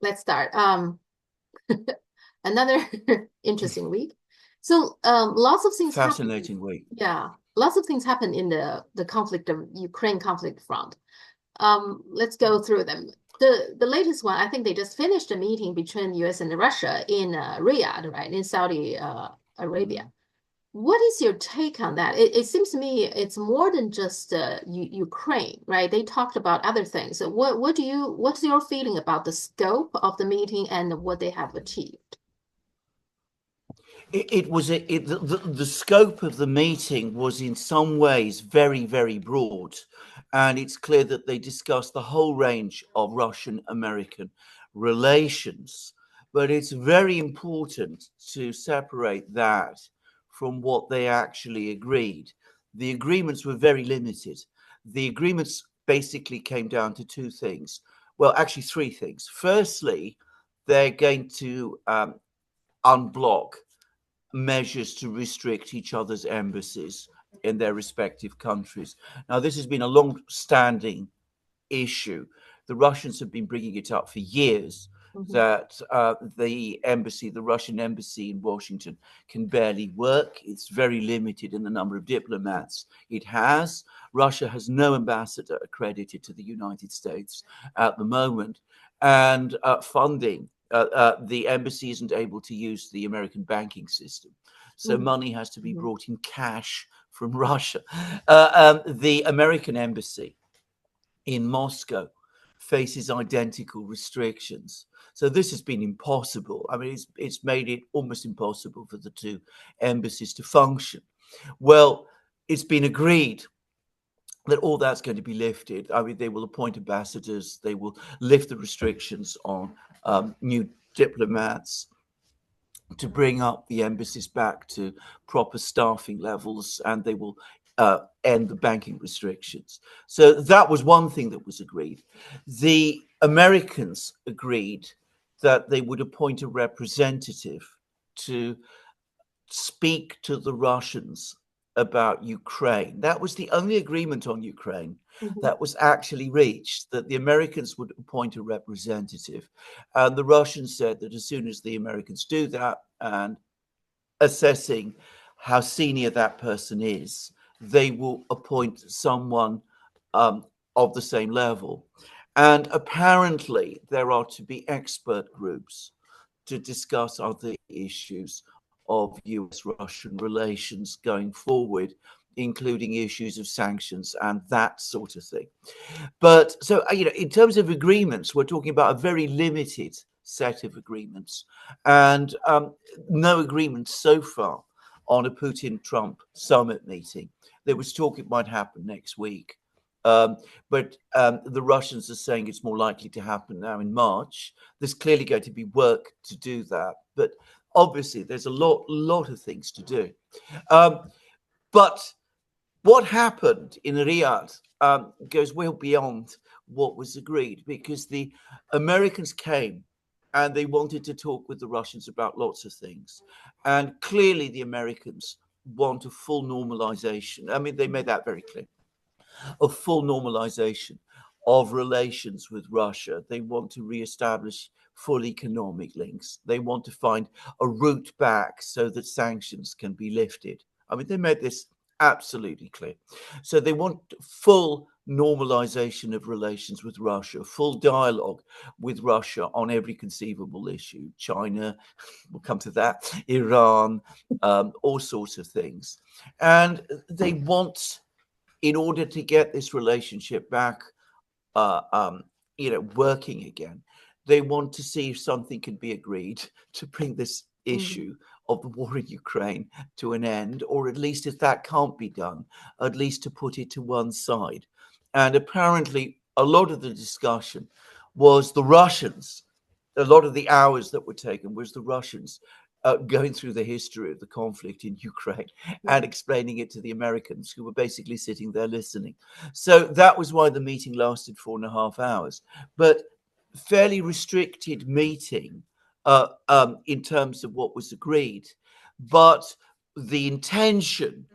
let's start. Another interesting week. So lots of things happen. Fascinating week. Yeah, lots of things happen in the conflict of Ukraine conflict front. Let's go through them. The latest one, I think they just finished a meeting between US and Russia in Riyadh, right, in Saudi Arabia. What is your take on that? It seems to me it's more than just Ukraine, right? They talked about other things. So what's your feeling about the scope of the meeting and what they have achieved? The scope of the meeting was in some ways very, very broad. And it's clear that they discussed the whole range of Russian American relations. But it's very important to separate that from what they actually agreed. The agreements were very limited. The agreements basically came down to two things. Well, actually, three things. Firstly, they're going to unblock measures to restrict each other's embassies in their respective countries. Now, this has been a long-standing issue. The Russians have been bringing it up for years Mhm. that the Russian embassy in Washington can barely work. It's very limited in the number of diplomats it has. Russia has no ambassador accredited to the United States at the moment, and funding. The embassy isn't able to use the American banking system. So Mhm. money has to be Mhm. brought in cash from Russia. The American embassy in Moscow faces identical restrictions. So this has been impossible. I mean, it's made it almost impossible for the two embassies to function. Well, it's been agreed that all that's going to be lifted. I mean, they will appoint ambassadors, they will lift the restrictions on new diplomats to bring up the embassies back to proper staffing levels, and they will end the banking restrictions. So that was one thing that was agreed. The Americans agreed that they would appoint a representative to speak to the Russians about Ukraine. That was the only agreement on Ukraine Mhm. that was actually reached, that the Americans would appoint a representative. And the Russians said that as soon as the Americans do that, and assessing how senior that person is, they will appoint someone um, of the same level. And apparently, there are to be expert groups to discuss other issues of US Russian relations going forward, including issues of sanctions and that sort of thing. But so, in terms of agreements, we're talking about a very limited set of agreements, and no agreement so far on a Putin-Trump summit meeting. There was talk it might happen next week. But the Russians are saying it's more likely to happen now in March. There's clearly going to be work to do that, but obviously there's a lot of things to do. But what happened in Riyadh goes well beyond what was agreed, because the Americans came and they wanted to talk with the Russians about lots of things. And clearly, the Americans want a full normalization. I mean, they made that very clear, a full normalization of relations with Russia. They want to reestablish full economic links. They want to find a route back so that sanctions can be lifted. I mean, they made this absolutely clear. So they want full normalization of relations with Russia, full dialogue with Russia on every conceivable issue. China, we'll come to that, Iran, all sorts of things. And they want, in order to get this relationship back, uh, um, working again, they want to see if something can be agreed to bring this Mhm. issue of the war in Ukraine to an end, or at least if that can't be done, at least to put it to one side. And apparently, a lot of the discussion was the Russians. A lot of the hours that were taken was the Russians going through the history of the conflict in Ukraine and Mhm. explaining it to the Americans, who were basically sitting there listening. So that was why the meeting lasted 4.5 hours. But fairly restricted meeting in terms of what was agreed. But the intention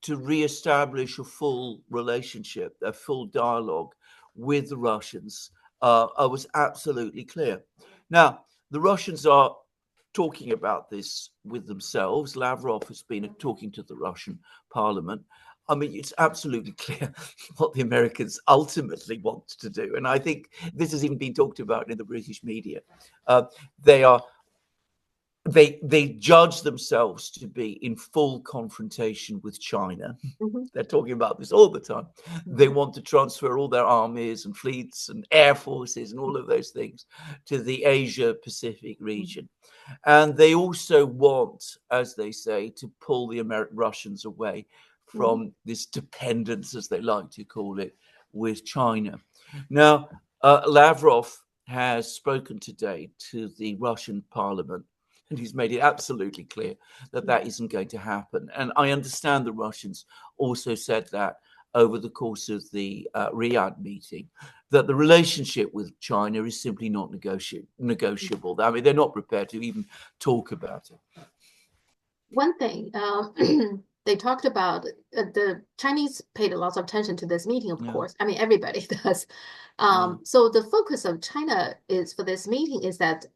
to re-establish a full relationship, a full dialogue with the Russians, was absolutely clear. Now, the Russians are talking about this with themselves. Lavrov has been talking to the Russian parliament. I mean, it's absolutely clear what the Americans ultimately want to do. And I think this has even been talked about in the British media. They judge themselves to be in full confrontation with China. Mm-hmm. They're talking about this all the time. Mm-hmm. They want to transfer all their armies and fleets and air forces and all of those things to the Asia Pacific region. Mm-hmm. And they also want, as they say, to pull the Russians away from mm-hmm. this dependence, as they like to call it, with China. Now, Lavrov has spoken today to the Russian parliament, and he's made it absolutely clear that that isn't going to happen. And I understand the Russians also said that over the course of the Riyadh meeting, that the relationship with China is simply not negotiable. I mean, they're not prepared to even talk about it. One thing, they talked about, the Chinese paid a lot of attention to this meeting, of course. I mean, everybody does. So the focus of China is for this meeting is that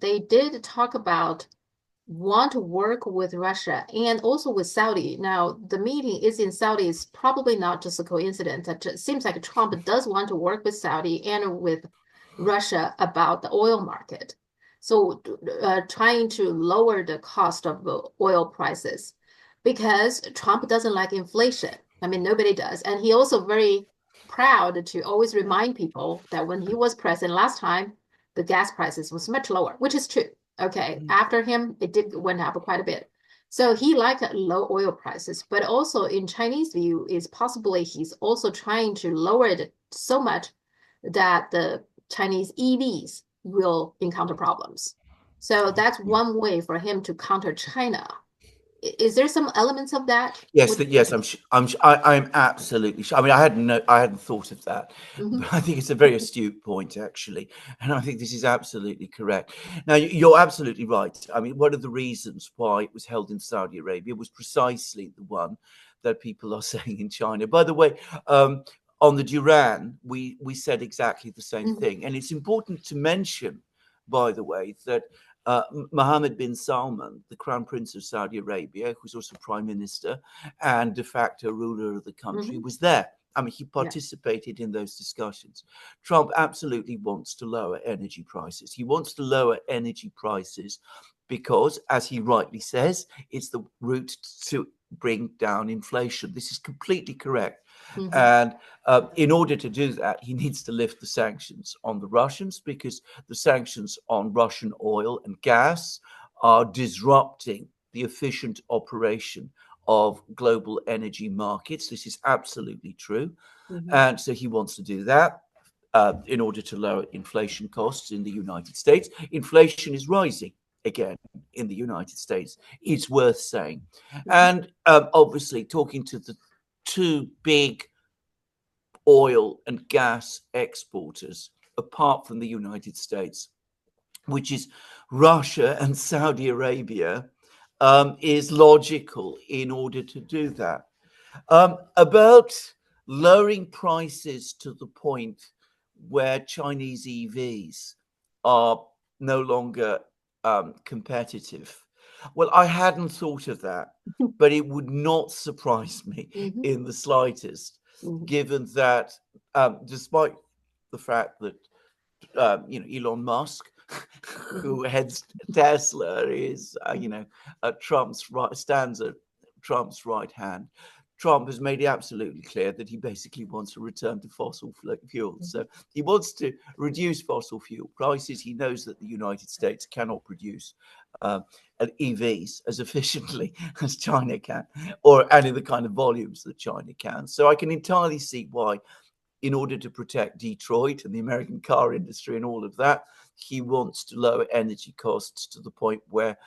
they did talk about want to work with Russia and also with Saudi. Now, the meeting is in Saudi is probably not just a coincidence. It seems like Trump does want to work with Saudi and with Russia about the oil market. So trying to lower the cost of the oil prices because Trump doesn't like inflation. I mean, nobody does. And he also very proud to always remind people that when he was president last time, the gas prices was much lower, which is true. Okay, after him, it did went up quite a bit. So he liked low oil prices, but also in Chinese view is possibly he's also trying to lower it so much that the Chinese EVs will encounter problems. So that's one way for him to counter China. Is there some elements of that? Yes, I'm absolutely sure. I mean, I hadn't thought of that, but I think it's a very astute point, actually, and I think this is absolutely correct. Now, you're absolutely right. I mean, one of the reasons why it was held in Saudi Arabia was precisely the one that people are saying in China. By the way, on the Duran, we said exactly the same thing, and it's important to mention, by the way, that Mohammed bin Salman, the Crown Prince of Saudi Arabia, who's also Prime Minister and de facto ruler of the country, was there. I mean, he participated in those discussions. Trump absolutely wants to lower energy prices. He wants to lower energy prices because, as he rightly says, it's the route to bring down inflation. This is completely correct. And in order to do that, he needs to lift the sanctions on the Russians because the sanctions on Russian oil and gas are disrupting the efficient operation of global energy markets. This is absolutely true. And so he wants to do that in order to lower inflation costs in the United States. Inflation is rising again in the United States. It's worth saying. And obviously talking to the two big oil and gas exporters, apart from the United States, which is Russia and Saudi Arabia, is logical in order to do that. About lowering prices to the point where Chinese EVs are no longer competitive. Well, I hadn't thought of that, but it would not surprise me in the slightest, given that despite the fact that Elon Musk, who heads Tesla, is stands at Trump's right hand. Trump has made it absolutely clear that he basically wants to return to fossil fuels. So he wants to reduce fossil fuel prices. He knows that the United States cannot produce EVs as efficiently as China can, and in the kind of volumes that China can. So I can entirely see why, in order to protect Detroit and the American car industry and all of that, he wants to lower energy costs to the point where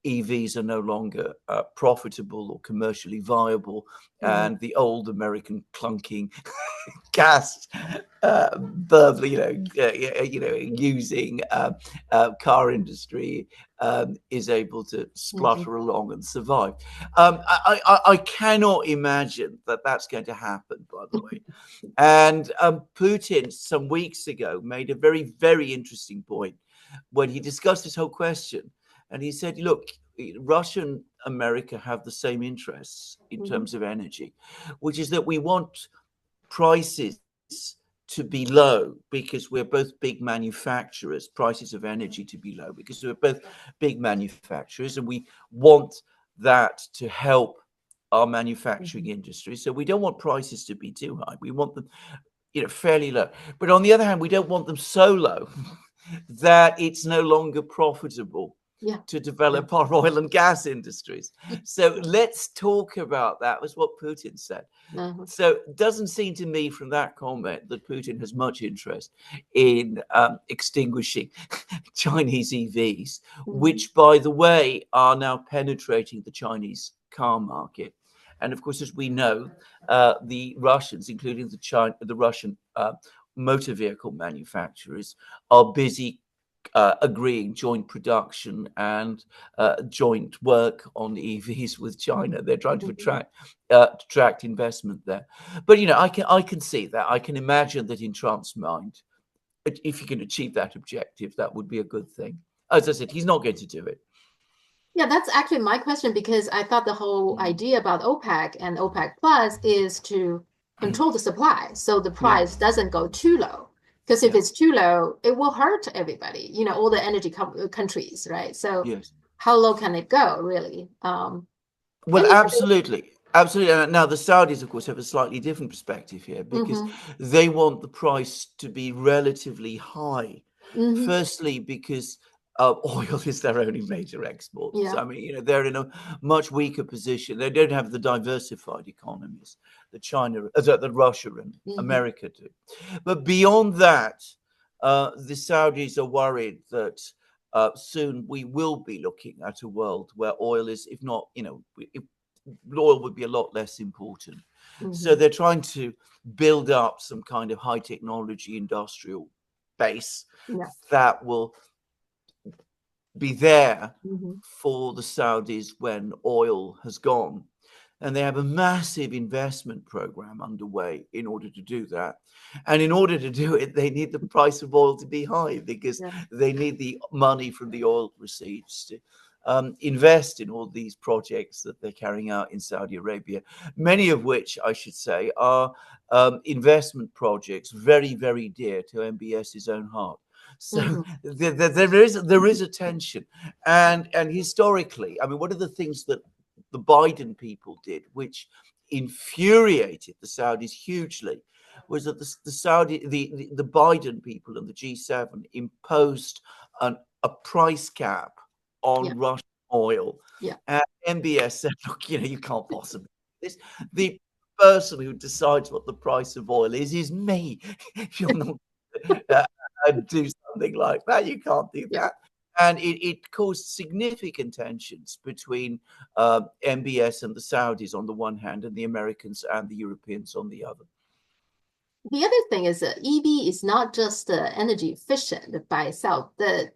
EVs are no longer profitable or commercially viable, and the old American clunking gas using car industry is able to splutter along and survive. I cannot imagine that that's going to happen, by the way. And Putin some weeks ago made a very, very interesting point. when he discussed this whole question. And he said, look, Russia and America have the same interests in terms of energy, which is that we want prices to be low because we're both big manufacturers, prices of energy to be low because we're both big manufacturers, and we want that to help our manufacturing industry. So we don't want prices to be too high. We want them, fairly low. But on the other hand, we don't want them so low that it's no longer profitable to develop our oil and gas industries. So let's talk about that. Was what Putin said. So it doesn't seem to me from that comment that Putin has much interest in extinguishing Chinese EVs, which, by the way, are now penetrating the Chinese car market. And of course, as we know, the Russians, including the Russian motor vehicle manufacturers, are busy agreeing joint production and joint work on EVs with China. They're trying to attract investment there. But I can see that. I can imagine that in Trump's mind, if he can achieve that objective, that would be a good thing. As I said, he's not going to do it. Yeah, that's actually my question, because I thought the whole idea about OPEC and OPEC Plus is to control the supply so the price doesn't go too low. Because if it's too low, it will hurt everybody, all the energy countries, right? So how low can it go, really? Well, absolutely. Absolutely. Now, the Saudis, of course, have a slightly different perspective here, because they want the price to be relatively high. Firstly, because oil is their only major export. So, I mean, they're in a much weaker position. They don't have the diversified economies that Russia and America do. But beyond that, the Saudis are worried that soon we will be looking at a world where oil is, if not, oil would be a lot less important. So they're trying to build up some kind of high technology industrial base that will be there for the Saudis when oil has gone. And they have a massive investment program underway in order to do that. And in order to do it, they need the price of oil to be high, because they need the money from the oil receipts to invest in all these projects that they're carrying out in Saudi Arabia, many of which, I should say, are investment projects very, very dear to MBS's own heart. So there is a tension. And historically, I mean, one of the things that the Biden people did, which infuriated the Saudis hugely, was that the Biden people and the G7 imposed a price cap on Russian oil. And MBS said, look, you can't possibly do this. The person who decides what the price of oil is me. You're not do something like that. You can't do that. And it caused significant tensions between MBS and the Saudis on the one hand, and the Americans and the Europeans on the other. The other thing is that EV is not just energy efficient by itself.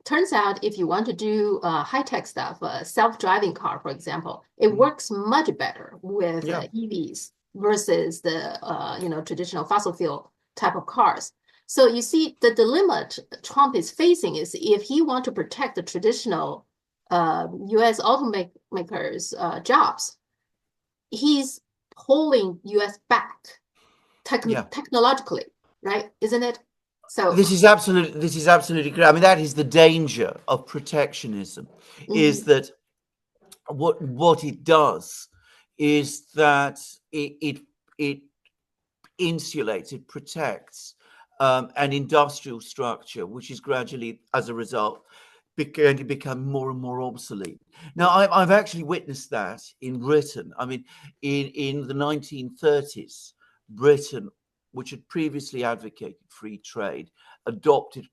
Turns out if you want to do high-tech stuff, a self-driving car, for example, it works much better with EVs versus the traditional fossil fuel type of cars. So you see, the dilemma Trump is facing is, if he wants to protect the traditional U.S. automakers' jobs, he's pulling U.S. back technologically, right? Isn't it? So this is absolutely correct. I mean, that is the danger of protectionism, is that what it does is that it insulates, it protects an industrial structure, which is gradually, as a result, going to become more and more obsolete. Now, I've actually witnessed that in Britain. I mean, in the 1930s, Britain, which had previously advocated free trade, adopted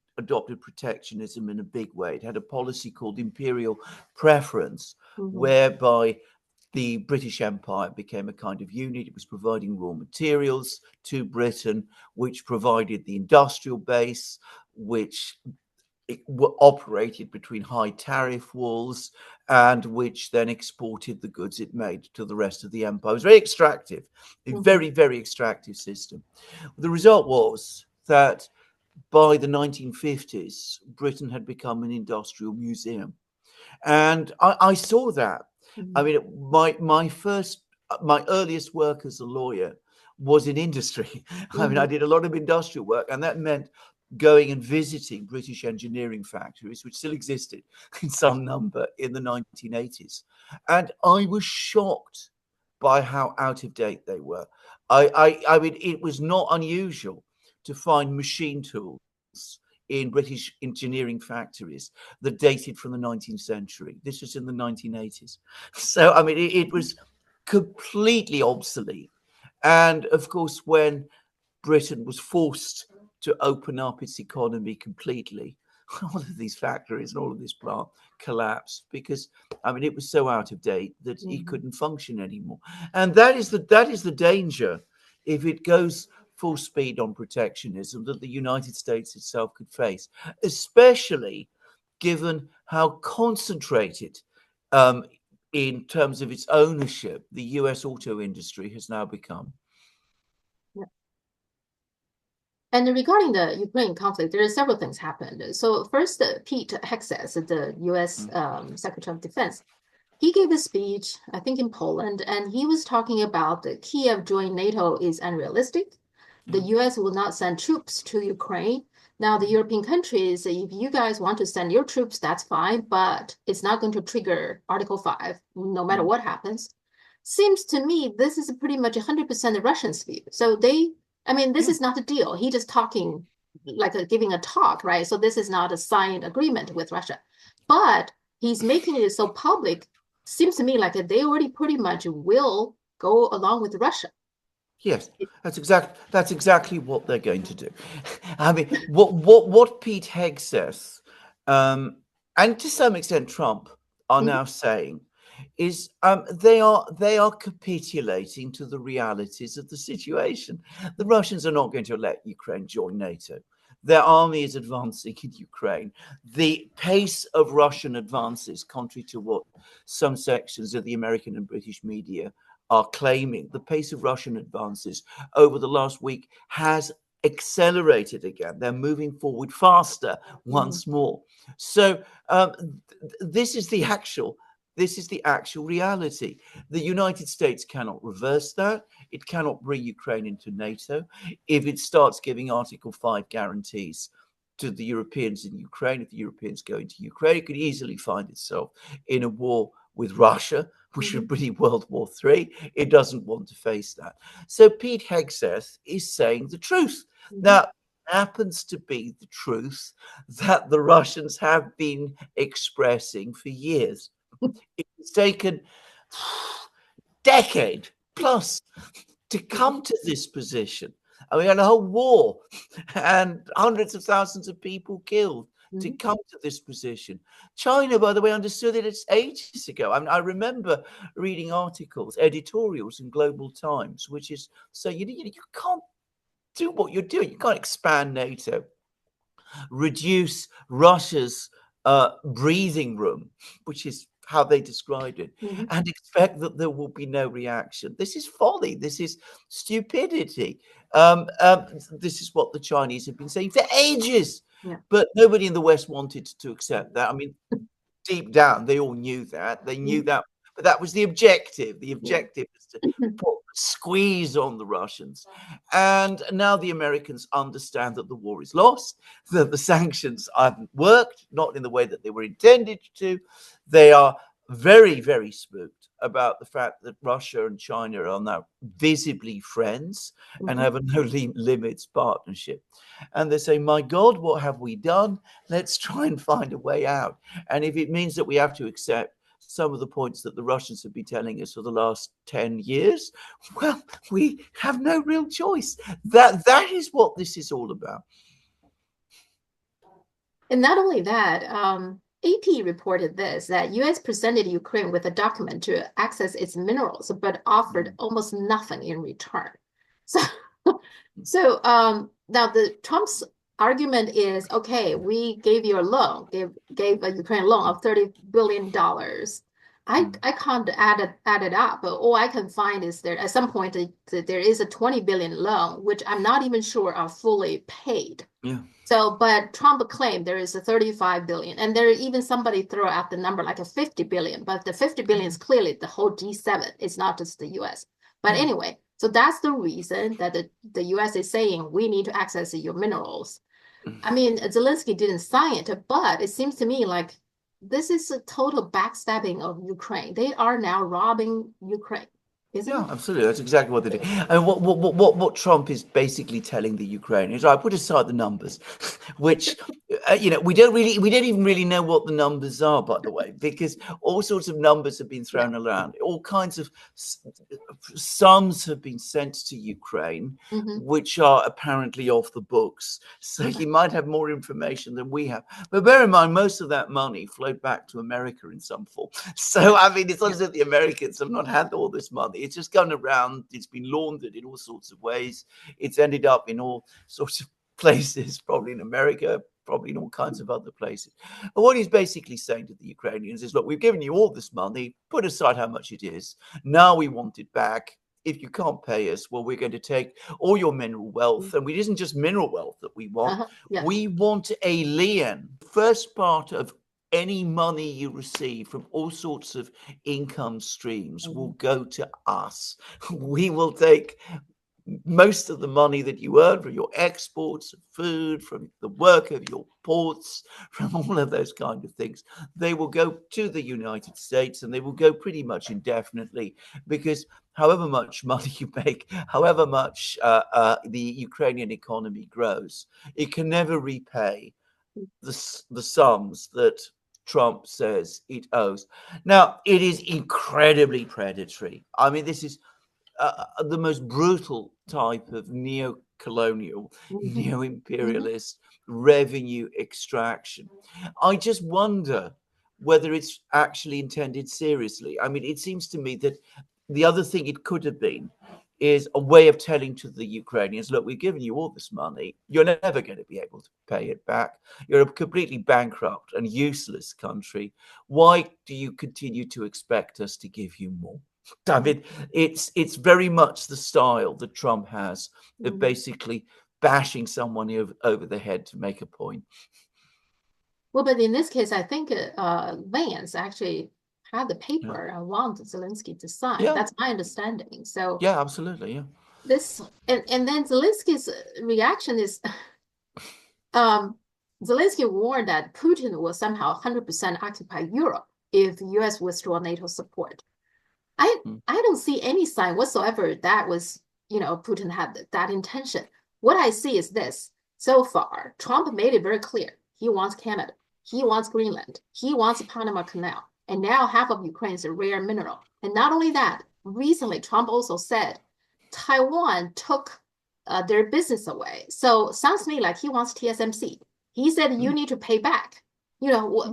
protectionism in a big way. It had a policy called imperial preference, whereby the British Empire became a kind of unit. It was providing raw materials to Britain, which provided the industrial base, which operated between high tariff walls, and which then exported the goods it made to the rest of the empire. It was very extractive, a very, very extractive system. The result was that by the 1950s, Britain had become an industrial museum. And I saw that. I mean, my earliest work as a lawyer was in industry. I mean, I did a lot of industrial work, and that meant going and visiting British engineering factories, which still existed in some number in the 1980s. And I was shocked by how out of date they were. I mean, it was not unusual to find machine tools in British engineering factories that dated from the 19th century. This was in the 1980s. So, I mean, it was completely obsolete. And of course, when Britain was forced to open up its economy completely, all of these factories and all of this plant collapsed because, I mean, it was so out of date that it couldn't function anymore. And that is the danger if it goes full speed on protectionism that the United States itself could face, especially given how concentrated in terms of its ownership the US auto industry has now become. And regarding the Ukraine conflict, there are several things happened. So first, Pete Hegseth, the U.S. Secretary of Defense, he gave a speech, I think in Poland, and he was talking about the Kiev joining NATO is unrealistic. The U.S. will not send troops to Ukraine. Now, the European countries, if you guys want to send your troops, that's fine, but it's not going to trigger Article 5, no matter what happens. Seems to me this is pretty much 100% the Russians' view. So this is not a deal. He just talking, like giving a talk, right? So this is not a signed agreement with Russia. But he's making it so public, seems to me like they already pretty much will go along with Russia. Yes, that's exactly what they're going to do. I mean, what Pete Hegseth and to some extent Trump are now saying is they are capitulating to the realities of the situation. The Russians are not going to let Ukraine join NATO. Their army is advancing in Ukraine. The pace of Russian advances, contrary to what some sections of the American and British media are claiming, the pace of Russian advances over the last week has accelerated again. They're moving forward faster once more. So this is the actual reality. The United States cannot reverse that. It cannot bring Ukraine into NATO. If it starts giving Article 5 guarantees to the Europeans in Ukraine, if the Europeans go into Ukraine, it could easily find itself in a war with Russia, which would be World War III. It doesn't want to face that. So Pete Hegseth is saying the truth. Now, happens to be the truth that the Russians have been expressing for years. It's taken decade plus to come to this position. I mean, a whole war and hundreds of thousands of people killed to come to this position. China, by the way, understood it ages ago. I mean, I remember reading articles, editorials in Global Times, which is saying you can't do what you're doing. You can't expand NATO, reduce Russia's breathing room, which is how they described it, and expect that there will be no reaction. This is folly. This is stupidity. This is what the Chinese have been saying for ages. But nobody in the West wanted to accept that. I mean, deep down, they all knew that. They knew that. But that was the objective. The objective is to put a squeeze on the Russians. And now the Americans understand that the war is lost, that the sanctions haven't worked, not in the way that they were intended to. They are very, very spooked about the fact that Russia and China are now visibly friends and have a no limits partnership. And they say, my God, what have we done? Let's try and find a way out. And if it means that we have to accept some of the points that the Russians have been telling us for the last 10 years, well, we have no real choice. That is what this is all about. And not only that, AP reported that U.S. presented Ukraine with a document to access its minerals, but offered almost nothing in return. So now the Trump's argument is, okay, we gave you a loan, gave a Ukraine loan of $30 billion. I can't add it up, but all I can find is there at some point there is a 20 billion loan, which I'm not even sure are fully paid. Yeah. So, but Trump claimed there is a 35 billion, and there even somebody throw out the number like a 50 billion, but the 50 billion is clearly the whole G7. It's not just the US. But anyway, so that's the reason that the US is saying we need to access your minerals. I mean, Zelensky didn't sign it, but it seems to me like this is a total backstabbing of Ukraine. They are now robbing Ukraine, isn't Yeah, it? absolutely. That's exactly what they do. And what Trump is basically telling the Ukrainians, right? Put aside the numbers, which we don't even really know what the numbers are, by the way, because all sorts of numbers have been thrown around. All kinds of sums have been sent to Ukraine, which are apparently off the books. So he might have more information than we have. But bear in mind, most of that money flowed back to America in some form. So I mean, it's not as if the Americans have not had all this money. It's just gone around. It's been laundered in all sorts of ways. It's ended up in all sorts of places, probably in America, probably in all kinds of other places. But what he's basically saying to the Ukrainians is, look, we've given you all this money, put aside how much it is. Now we want it back. If you can't pay us, well, we're going to take all your mineral wealth. And it isn't just mineral wealth that we want. We want a lien. First part of any money you receive from all sorts of income streams will go to us. We will take most of the money that you earn from your exports of food, from the work of your ports, from all of those kind of things. They will go to the United States, and they will go pretty much indefinitely, because however much money you make, however much the Ukrainian economy grows, it can never repay the sums that Trump says it owes. Now, it is incredibly predatory. I mean, this is the most brutal type of neo-colonial, neo-imperialist revenue extraction. I just wonder whether it's actually intended seriously. I mean, it seems to me that the other thing it could have been is a way of telling to the Ukrainians, look, we've given you all this money. You're never going to be able to pay it back. You're a completely bankrupt and useless country. Why do you continue to expect us to give you more? I mean, it's very much the style that Trump has of basically bashing someone over the head to make a point. Well, but in this case, I think Vance actually had the paper and want Zelensky to sign. Yeah. That's my understanding. So yeah, absolutely, yeah. This and then Zelensky's reaction is, Zelensky warned that Putin will somehow 100% occupy Europe if the U.S. withdraw NATO support. I don't see any sign whatsoever that was, Putin had that intention. What I see is this. So far, Trump made it very clear. He wants Canada. He wants Greenland. He wants the Panama Canal. And now half of Ukraine is a rare mineral. And not only that, recently Trump also said Taiwan took their business away. So sounds to me like he wants TSMC. He said you need to pay back.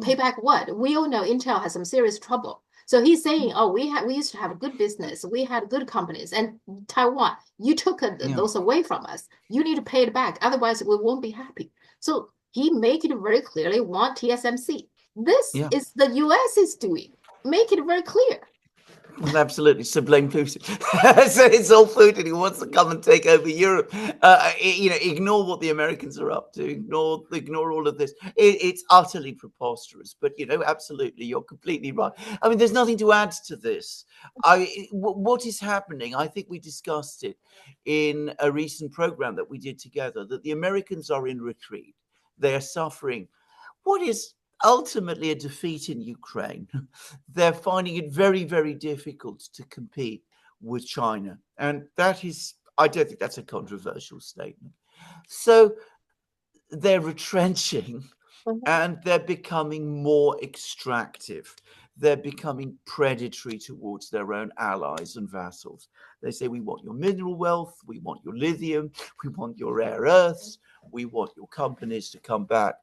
Pay back what? We all know Intel has some serious trouble. So he's saying, oh, we used to have a good business. We had good companies. And Taiwan, you took those away from us. You need to pay it back. Otherwise, we won't be happy. So he make it very clearly want TSMC. This is the U.S. is doing. Make it very clear. Well, absolutely. So blame Putin. So it's all Putin who wants to come and take over Europe. Ignore what the Americans are up to. Ignore all of this. It's utterly preposterous. But, absolutely, you're completely right. I mean, there's nothing to add to this. What is happening, I think we discussed it in a recent program that we did together, that the Americans are in retreat. They are suffering what is ultimately a defeat in Ukraine. They're finding it very, very difficult to compete with China. And I don't think that's a controversial statement. So they're retrenching and they're becoming more extractive. They're becoming predatory towards their own allies and vassals. They say, we want your mineral wealth, we want your lithium, we want your rare earths, we want your companies to come back.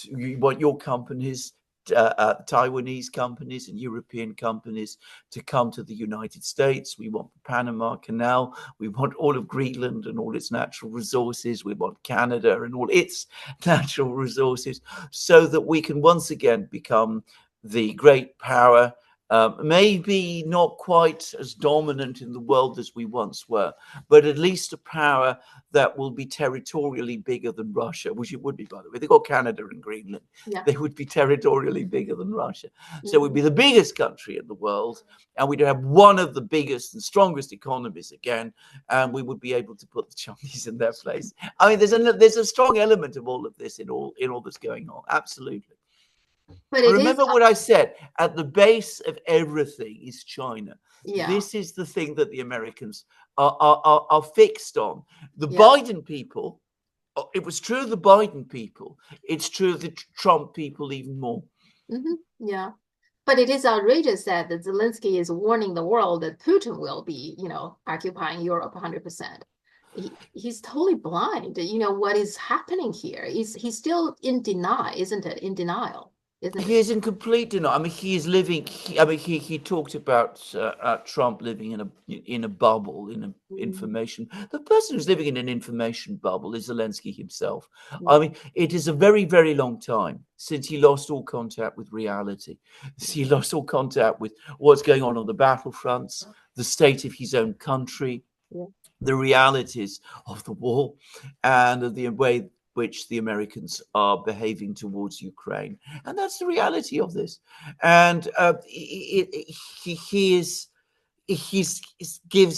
You want your companies, Taiwanese companies and European companies to come to the United States. We want the Panama Canal. We want all of Greenland and all its natural resources. We want Canada and all its natural resources, so that we can once again become the great power Maybe not quite as dominant in the world as we once were, but at least a power that will be territorially bigger than Russia, which it would be, by the way. They've got Canada and Greenland. Yeah. They would be territorially bigger than Russia. Mm-hmm. So we'd be the biggest country in the world, and we'd have one of the biggest and strongest economies again, and we would be able to put the Chinese in their place. I mean, there's a strong element of all of this in all that's going on. Absolutely. But remember what I said, at the base of everything is China. Yeah. This is the thing that the Americans are fixed on. The Biden people, it was true of the Biden people, it's true of the Trump people even more. Mm-hmm. Yeah. But it is outrageous that Zelensky is warning the world that Putin will be, occupying Europe 100%. He's totally blind. What is happening here? He's still in denial, isn't it? In denial. He is in complete denial. I mean, he is living. He talked about Trump living in a bubble, in an information. The person who's living in an information bubble is Zelensky himself. I mean, it is a very, very long time since he lost all contact with reality. He lost all contact with what's going on the battlefronts, the state of his own country, the realities of the war, and the way which the Americans are behaving towards Ukraine. And that's the reality of this. And he gave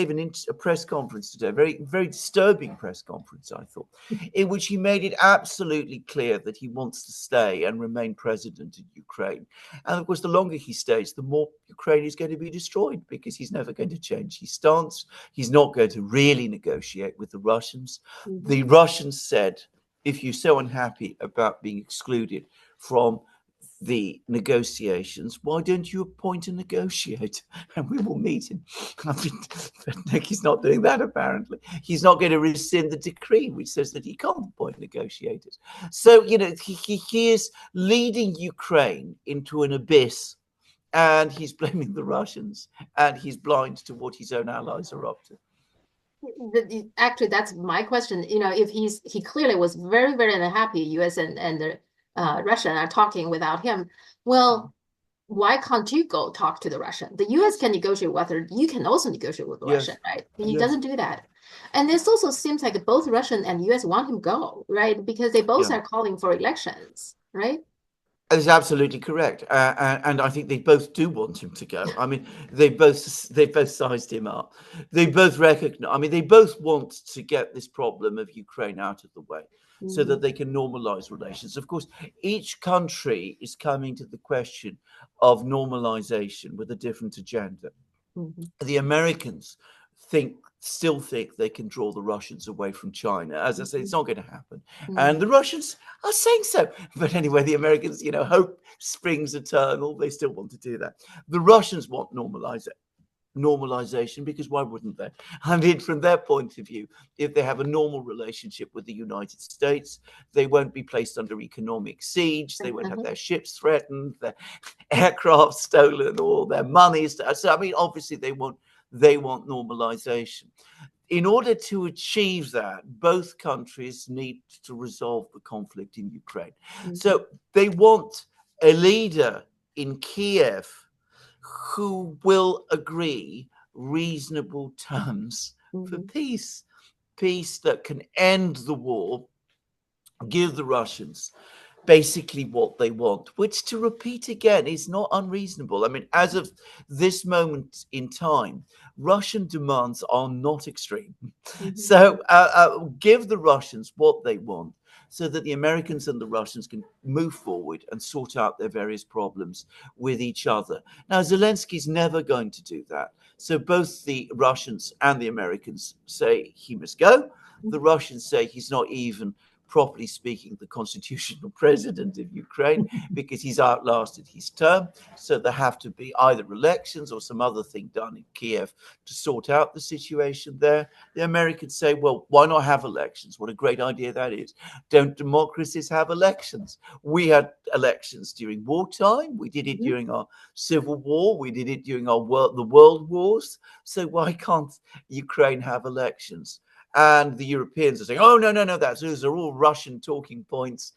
a press conference today, a very, very disturbing press conference, I thought, in which he made it absolutely clear that he wants to stay and remain president in Ukraine. And of course, the longer he stays, the more Ukraine is going to be destroyed, because he's never going to change his stance. He's not going to really negotiate with the Russians. Mm-hmm. The Russians said, if you're so unhappy about being excluded from the negotiations, why don't you appoint a negotiator and we will meet him? I mean, he's not doing that, apparently. He's not going to rescind the decree which says that he can't appoint negotiators. So, he is leading Ukraine into an abyss, and he's blaming the Russians, and he's blind to what his own allies are up to. Actually, that's my question. If he clearly was very, very unhappy, US and Russia are talking without him. Well, why can't you go talk to the Russian? The US can negotiate with her. You can also negotiate with Russia, right? He doesn't do that. And this also seems like both Russian and US want him go, right? Because they both are calling for elections, right? That's absolutely correct, and I think they both do want him to go. I mean, they both sized him up. They both recognize. I mean, they both want to get this problem of Ukraine out of the way, so that they can normalize relations. Of course, each country is coming to the question of normalization with a different agenda. Mm-hmm. The Americans still think they can draw the Russians away from China. As I say, it's not going to happen. Mm-hmm. And the Russians are saying so. But anyway, the Americans, hope springs eternal. They still want to do that. The Russians want normalization, because why wouldn't they? I mean, from their point of view, if they have a normal relationship with the United States, they won't be placed under economic siege. They won't have their ships threatened, their aircraft stolen, all their money. So, I mean, obviously they want normalization. In order to achieve that, both countries need to resolve the conflict in Ukraine. Mm-hmm. So they want a leader in Kiev who will agree reasonable terms for peace that can end the war, give the Russians basically what they want, which, to repeat again, is not unreasonable. I mean, as of this moment in time, Russian demands are not extreme. Mm-hmm. So give the Russians what they want, so that the Americans and the Russians can move forward and sort out their various problems with each other. Now, Zelensky's never going to do that. So both the Russians and the Americans say he must go. The Russians say he's not even, properly speaking, the constitutional president of Ukraine, because he's outlasted his term. So there have to be either elections or some other thing done in Kiev to sort out the situation there. The Americans say, well, why not have elections? What a great idea that is. Don't democracies have elections? We had elections during wartime. We did it during our civil war. We did it during the world wars. So why can't Ukraine have elections? And the Europeans are saying, oh, no, those are all Russian talking points.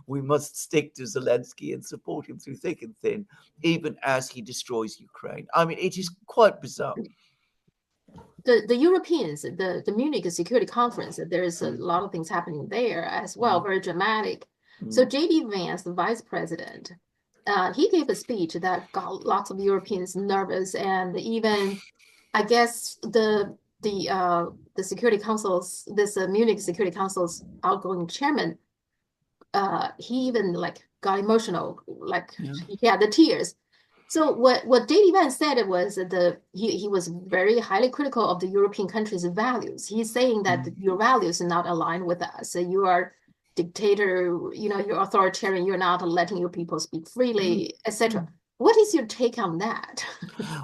We must stick to Zelensky and support him through thick and thin, even as he destroys Ukraine. I mean, it is quite bizarre. The Europeans, the Munich Security Conference, there is a lot of things happening there as well, very dramatic. So J.D. Vance, the vice president, he gave a speech that got lots of Europeans nervous, and even, I guess, the Security Council's, this Munich Security Council's outgoing chairman, he even like got emotional, like he had the tears. So what J.D. Vance said was that he was very highly critical of the European countries' values. He's saying that your values are not aligned with us. You are dictator, you're authoritarian, you're not letting your people speak freely, etc. What is your take on that?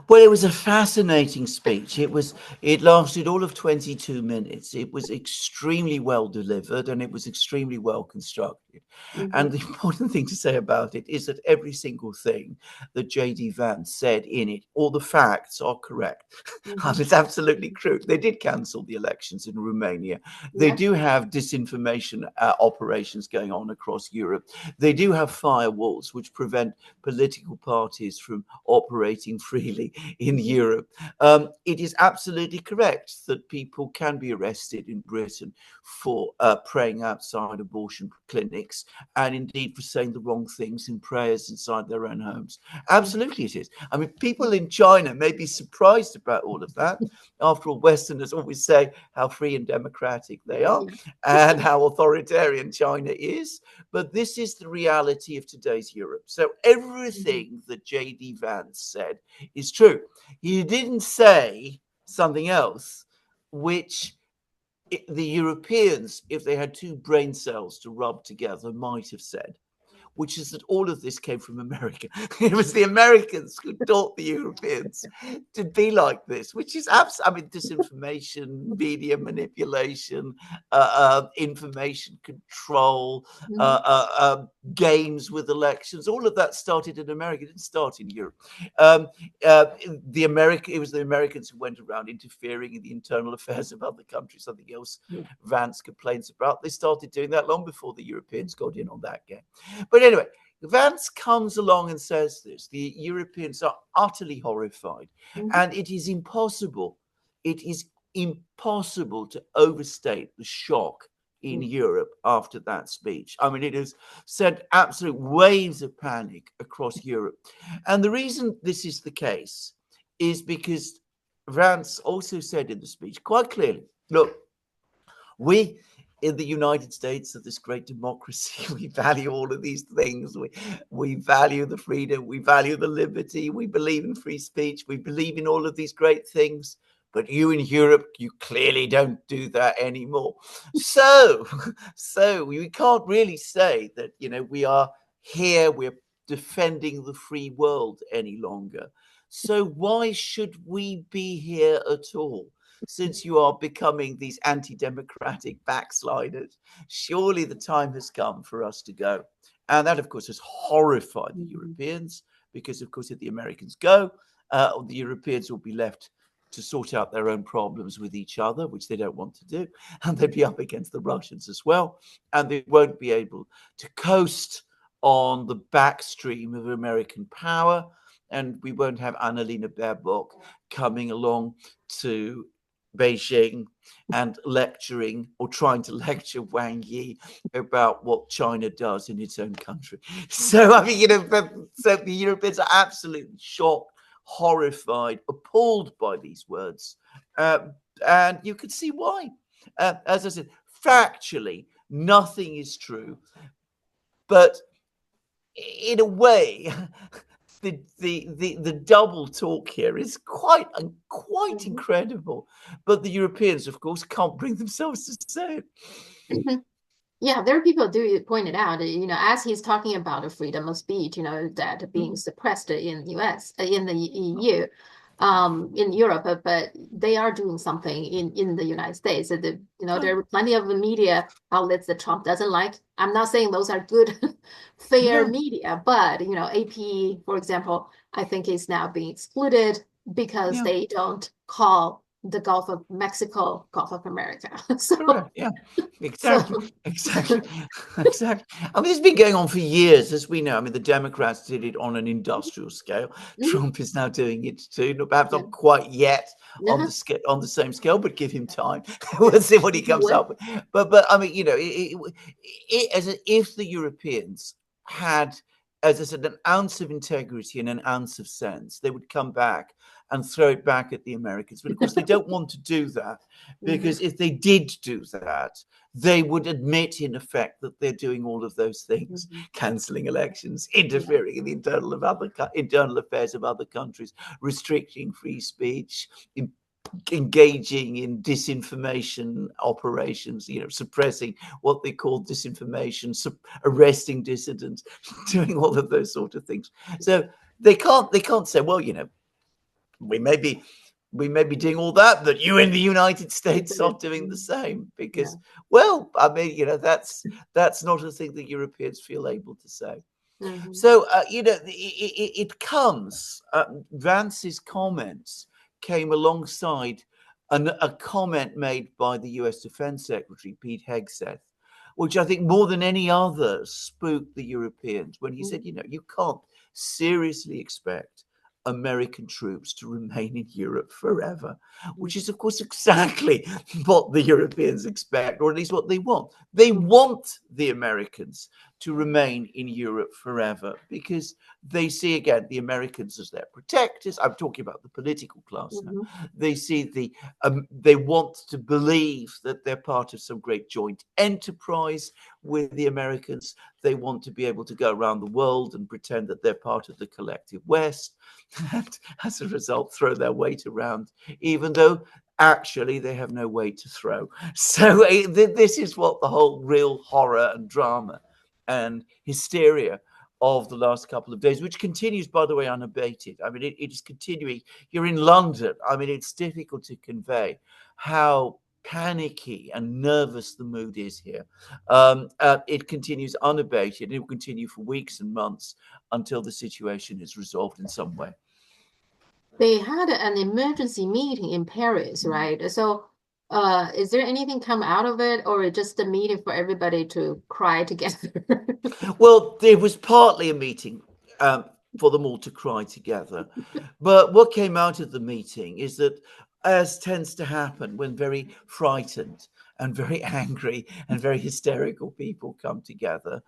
Well, it was a fascinating speech. It lasted all of 22 minutes. It was extremely well delivered, and it was extremely well constructed. And the important thing to say about it is that every single thing that J.D. Vance said in it, all the facts are correct. And it's absolutely true. They did cancel the elections in Romania. They do have disinformation operations going on across Europe. They do have firewalls which prevent political parties from operating freely in Europe. It is absolutely correct that people can be arrested in Britain for praying outside abortion clinics, and indeed for saying the wrong things in prayers inside their own homes. Absolutely it is. I mean, people in China may be surprised about all of that. After all, Westerners always say how free and democratic they are and how authoritarian China is. But this is the reality of today's Europe. So everything that J.D. Vance said is true. He didn't say something else, which the Europeans, if they had two brain cells to rub together, might have said, which is that all of this came from America. It was the Americans who taught the Europeans to be like this, which is disinformation, media manipulation, information control, games with elections. All of that started in America. It didn't start in Europe. It was the Americans who went around interfering in the internal affairs of other countries, something else Vance complains about. They started doing that long before the Europeans got in on that game. But anyway, Vance comes along and says this. The Europeans are utterly horrified, and it is impossible to overstate the shock in Europe after that speech. I mean, it has sent absolute waves of panic across Europe. And the reason this is the case is because Vance also said in the speech quite clearly, look, we in the United States of this great democracy, we value all of these things. We value the freedom, we value the liberty, we believe in free speech, we believe in all of these great things. But you in Europe, you clearly don't do that anymore. So we can't really say that, we are here, we're defending the free world any longer. So why should we be here at all? Since you are becoming these anti-democratic backsliders, surely the time has come for us to go. And that, of course, has horrified the Europeans because, of course, if the Americans go, the Europeans will be left to sort out their own problems with each other, which they don't want to do. And they'd be up against the Russians as well. And they won't be able to coast on the backstream of American power. And we won't have Annalena Baerbock coming along to Beijing and lecturing or trying to lecture Wangyi about what China does in its own country. So, I mean, so the Europeans are absolutely shocked, horrified, appalled by these words. And you can see why. As I said, factually, nothing is true. But in a way, the double talk here is quite incredible. But the Europeans, of course, can't bring themselves to say it. Yeah, there are people do point it out, as he's talking about the freedom of speech, that being suppressed in US, in the EU, in Europe, but they are doing something in the United States. There are plenty of media outlets that Trump doesn't like. I'm not saying those are good, fair media, but AP, for example, I think is now being excluded because they don't call the Gulf of Mexico, Gulf of America. So, correct. Yeah, exactly, so exactly, exactly. I mean, it's been going on for years, as we know. I mean, the Democrats did it on an industrial scale. mhm, Trump is now doing it too. Perhaps yeah. not quite yet on Uh-huh. the same scale, but give him time. We'll see what he He comes would. up with. But I mean, you know, if the Europeans had, as I said, an ounce of integrity and an ounce of sense, they would come back and throw it back at the Americans. But of course, they don't want to do that, Mhm, because if they did do that, they would admit, in effect, that they're doing all of those things: mhm. cancelling elections, Yeah. interfering in the internal affairs of other countries, restricting free speech, engaging in disinformation operations, you know, suppressing what they call disinformation, arresting dissidents, doing all of those sort of things. So they can't say, well, you know, we may be doing all that, but you in the United States are doing the Mhm. same, Yeah. because, well, I mean, you know, that's not a thing that Europeans feel able to say. Mhm. So, you know, it comes, Vance's comments came alongside a comment made by the US Defense Secretary, Pete Hegseth, which I think more than any other spooked the Europeans, when he said, Mhm. you know, you can't seriously expect American troops to remain in Europe forever, which is, of course, exactly what the Europeans expect, or at least what they want. They Mhm. want the Americans to remain in Europe forever, because they see, again, the Americans as their protectors. I'm talking about the political class now. Mhm. They see they want to believe that they're part of some great joint enterprise with the Americans. They want to be able to go around the world and pretend that they're part of the collective West, and as a result, throw their weight around, even though actually they have no weight to throw. So this is what the whole real horror and drama and hysteria of the last couple of days, which continues, by the way, unabated. I mean, it is continuing. You're in London. I mean, it's difficult to convey how panicky and nervous the mood is here. It continues unabated. It will continue for weeks and months until the situation is resolved in some way. They had an emergency meeting in Paris, right? So, is there anything come out of it, or just a meeting for everybody to cry together? Well, there was partly a meeting, for them all to cry together. But what came out of the meeting is that, as tends to happen when very frightened and very angry and very hysterical people come together,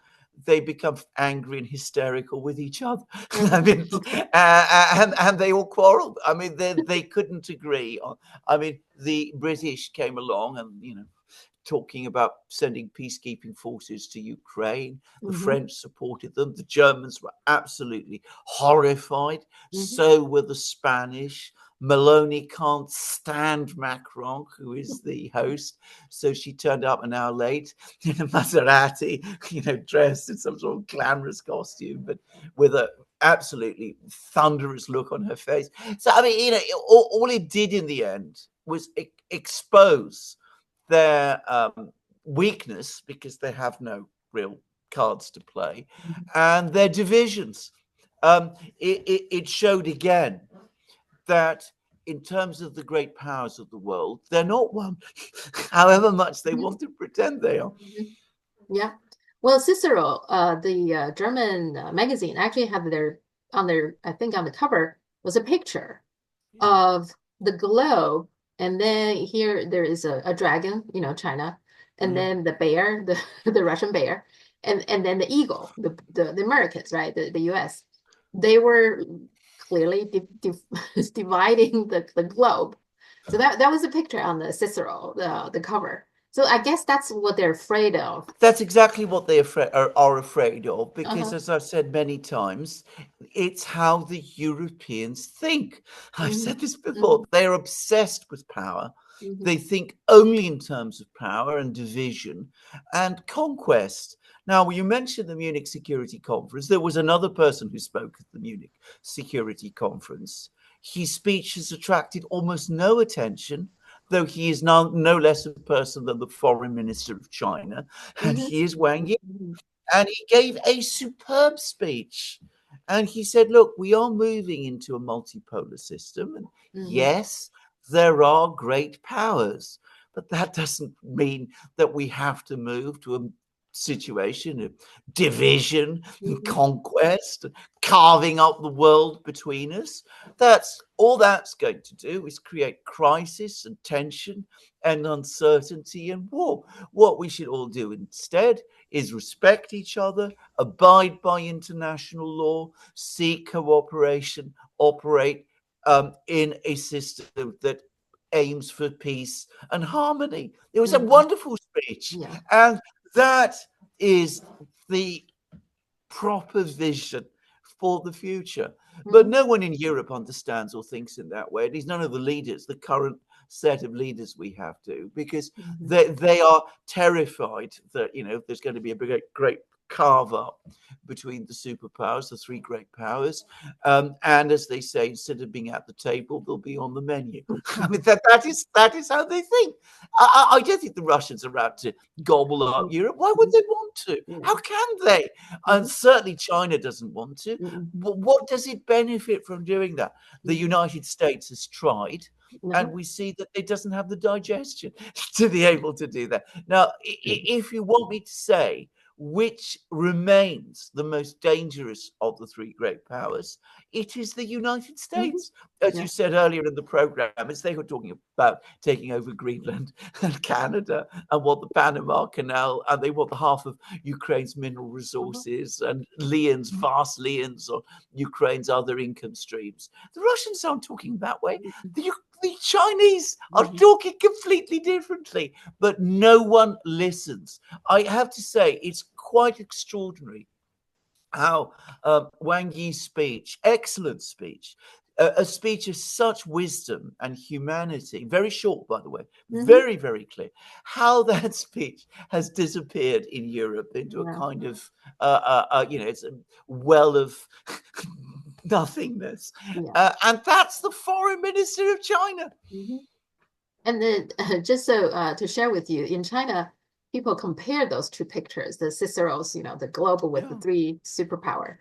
they become angry and hysterical with each other. I mean, Okay. and they all quarreled. I mean, they couldn't agree on. I mean, the British came along and, you know, talking about sending peacekeeping forces to Ukraine. The Hmm. French supported them. The Germans were absolutely horrified. Hmm. So were the Spanish. Maloney can't stand Macron, who is the host. So she turned up an hour late in a Maserati, you know, dressed in some sort of glamorous costume, but with a absolutely thunderous look on her face. So, I mean, you know, all it did in the end was expose their weakness, because they have no real cards to play, and their divisions. It showed again that, in terms of the great powers of the world, they're not one, however much they want to pretend they are. Hmm. Yeah. Well, Cicero, the German magazine, actually had I think on the cover was a picture of the globe, and then here there is a dragon, China, and Mhm. then the bear, the the Russian bear, and then the eagle, the Americans, right, the US. They were clearly dividing the globe. So that was a picture on the Cicero, the cover. So I guess that's what they're afraid of. That's exactly what they are afraid of, because, Uh-huh. as I've said many times, it's how the Europeans think. I've Hmm. said this before. Hmm. They're obsessed with power. Hmm. They think only in terms of power and division and conquest. Now, you mentioned the Munich Security Conference. There was another person who spoke at the Munich Security Conference. His speech has attracted almost no attention, though he is now no less a person than the foreign minister of China, and Hmm. he is Wangyi. Hmm. And he gave a superb speech. And he said, look, we are moving into a multipolar system. And Hmm. yes, there are great powers, but that doesn't mean that we have to move to a situation of division, conquest, carving up the world between us. That's all that's going to do is create crisis and tension and uncertainty and war. What we should all do instead is respect each other, abide by international law, seek cooperation, operate in a system that aims for peace and harmony. It was a wonderful speech. And that is the proper vision for the future. But no one in Europe understands or thinks in that way. At least none of the leaders, the current set of leaders we have to, because they are terrified that, there's going to be a great carve up between the superpowers, the three great powers. And as they say, instead of being at the table, they'll be on the menu. I mean, that is how they think. I don't think the Russians are out to gobble up Europe. Why would they want to? How can they? And certainly China doesn't want to. What does it benefit from doing that? The United States has tried. And we see that it doesn't have the digestion to be able to do that. Now, if you want me to say which remains the most dangerous of the three great powers, it is the United States. As you said earlier in the program, as they were talking about taking over Greenland and Canada and what the Panama Canal, and they want the half of Ukraine's mineral resources and vast liens on Ukraine's other income streams. The Russians aren't talking that way. The Chinese are talking completely differently, but no one listens. I have to say, it's quite extraordinary how Wangyi's speech, excellent speech, a speech of such wisdom and humanity, very short, by the way, very, very clear, how that speech has disappeared in Europe into a kind of, it's a well of nothingness. And that's the foreign minister of China. And then just so to share with you, in China, people compare those two pictures, the Cicero's, the global with the three superpower.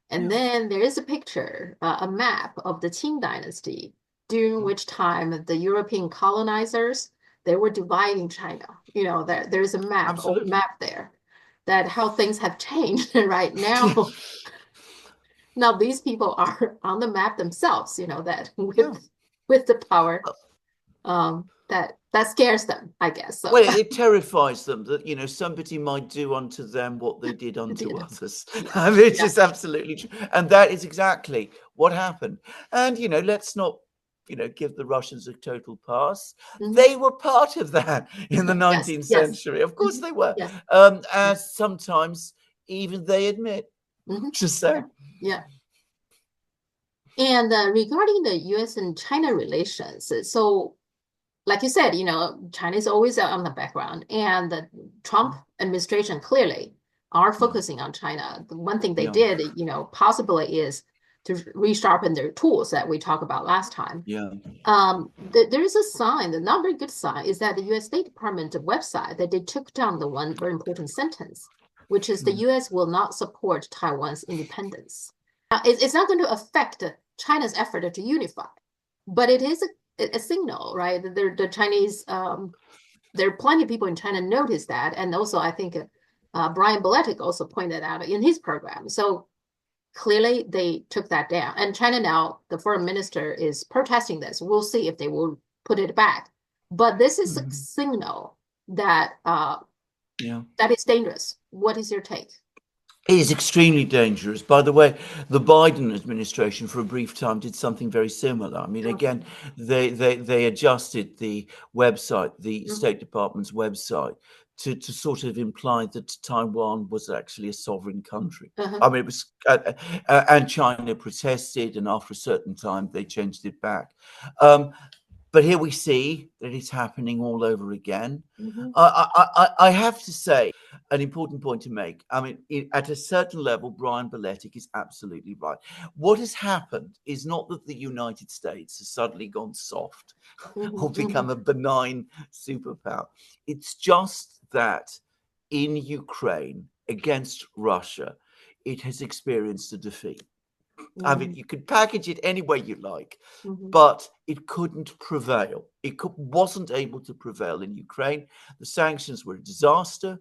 And then there is a picture, a map of the Qing dynasty, during which time the European colonizers, they were dividing China. There is a map, old map there, that how things have changed right now. Now these people are on the map themselves, that with the power, that scares them, I guess. So. Well, it terrifies them that, somebody might do unto them what they did unto others. I mean, it's just absolutely true. And that is exactly what happened. And, let's not, give the Russians a total pass. They were part of that in the 19th century. Of course they were. As sometimes even they admit. Just so. And regarding the U.S. and China relations, so like you said, China is always on the background, and the Trump administration clearly are focusing on China. The one thing they did, possibly is to resharpen their tools that we talked about last time. There is a sign, the not very good sign, is that the U.S. State Department website, that they took down the one very important sentence, which is the U.S. will not support Taiwan's independence. Now, it's not going to affect China's effort to unify, but it is a signal, right? The Chinese, there are plenty of people in China notice that. And also, I think Brian Beletic also pointed out in his program. So clearly they took that down. And China now, the foreign minister is protesting this. We'll see if they will put it back. But this is a signal that that is dangerous. What is your take? It is extremely dangerous. By the way, the Biden administration for a brief time did something very similar. I mean, again, they adjusted the website, the State Department's website, to sort of imply that Taiwan was actually a sovereign country. I mean, it was, and China protested, and after a certain time, they changed it back. But here we see that it's happening all over again. I have to say, an important point to make. I mean, at a certain level, Brian Beletic is absolutely right. What has happened is not that the United States has suddenly gone soft or become a benign superpower. It's just that in Ukraine against Russia, it has experienced a defeat. I mean, you could package it any way you like, Mm-hmm. but it couldn't prevail. Wasn't able to prevail in Ukraine. The sanctions were a disaster.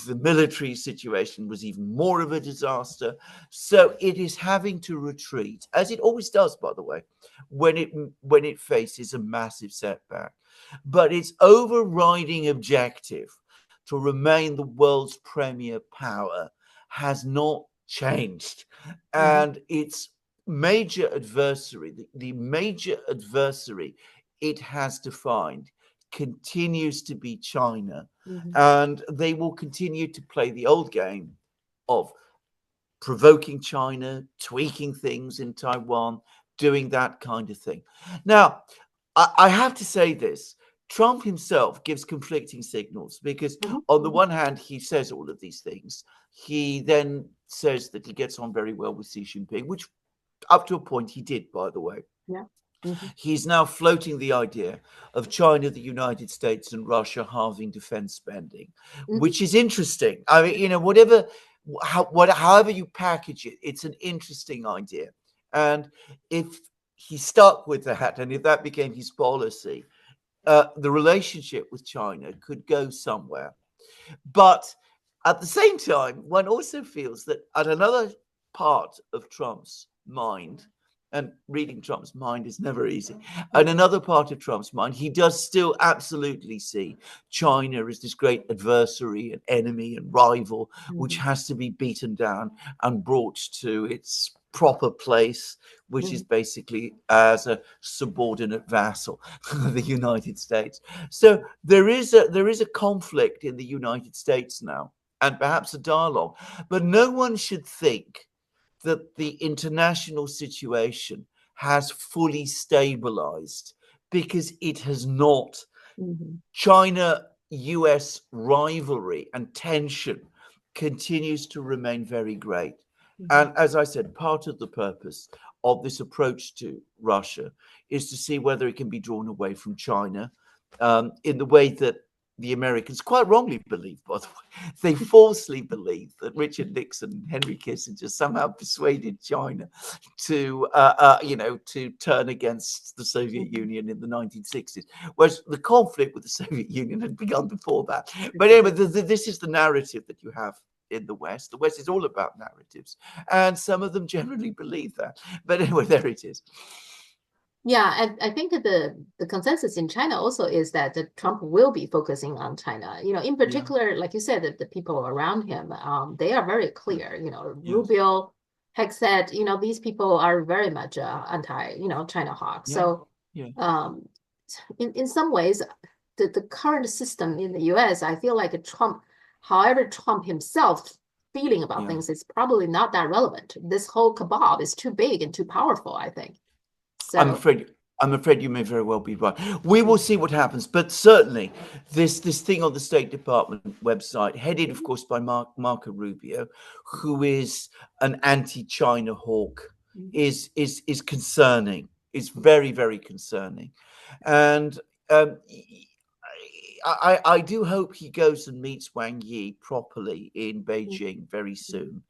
The military situation was even more of a disaster. So it is having to retreat, as it always does, by the way, when it faces a massive setback. But its overriding objective to remain the world's premier power has not changed. And its major adversary, the major adversary it has defined, continues to be China. And they will continue to play the old game of provoking China, tweaking things in Taiwan, doing that kind of thing. Now, I have to say this. Trump himself gives conflicting signals because, on the one hand, he says all of these things. He then says that he gets on very well with Xi Jinping, which up to a point he did, by the way. Yeah. He's now floating the idea of China, the United States, and Russia halving defense spending, which is interesting. I mean, you know, however you package it, it's an interesting idea. And if he stuck with that, and if that became his policy, the relationship with China could go somewhere. But at the same time, one also feels that at another part of Trump's mind, and reading Trump's mind is never easy, and another part of Trump's mind, he does still absolutely see China as this great adversary and enemy and rival, which has to be beaten down and brought to its proper place, which is basically as a subordinate vassal of the United States. So there is a conflict in the United States now, and perhaps a dialogue, but no one should think that the international situation has fully stabilized, because it has not. China-US rivalry and tension continues to remain very great. And as I said, part of the purpose of this approach to Russia is to see whether it can be drawn away from China in the way that the Americans quite wrongly believe, by the way. They falsely believe that Richard Nixon and Henry Kissinger somehow persuaded China to, to turn against the Soviet Union in the 1960s, whereas the conflict with the Soviet Union had begun before that. But anyway, this is the narrative that you have in the West. The West is all about narratives, and some of them generally believe that. But anyway, there it is. Yeah, and I think that the consensus in China also is that Trump will be focusing on China. You know, in particular, like you said, that the people around him, they are very clear. You know, Rubio, Hegseth, you know, these people are very much anti, China hawk. So, in some ways, the current system in the U.S., I feel like Trump, however Trump himself feeling about things, is probably not that relevant. This whole cabal is too big and too powerful, I think. So, I'm afraid you may very well be right. We will see what happens, but certainly this thing on the State Department website, headed, of course, by Marco Rubio, who is an anti-China hawk, is concerning. It's very, very concerning, and I do hope he goes and meets Wangyi properly in Beijing very soon,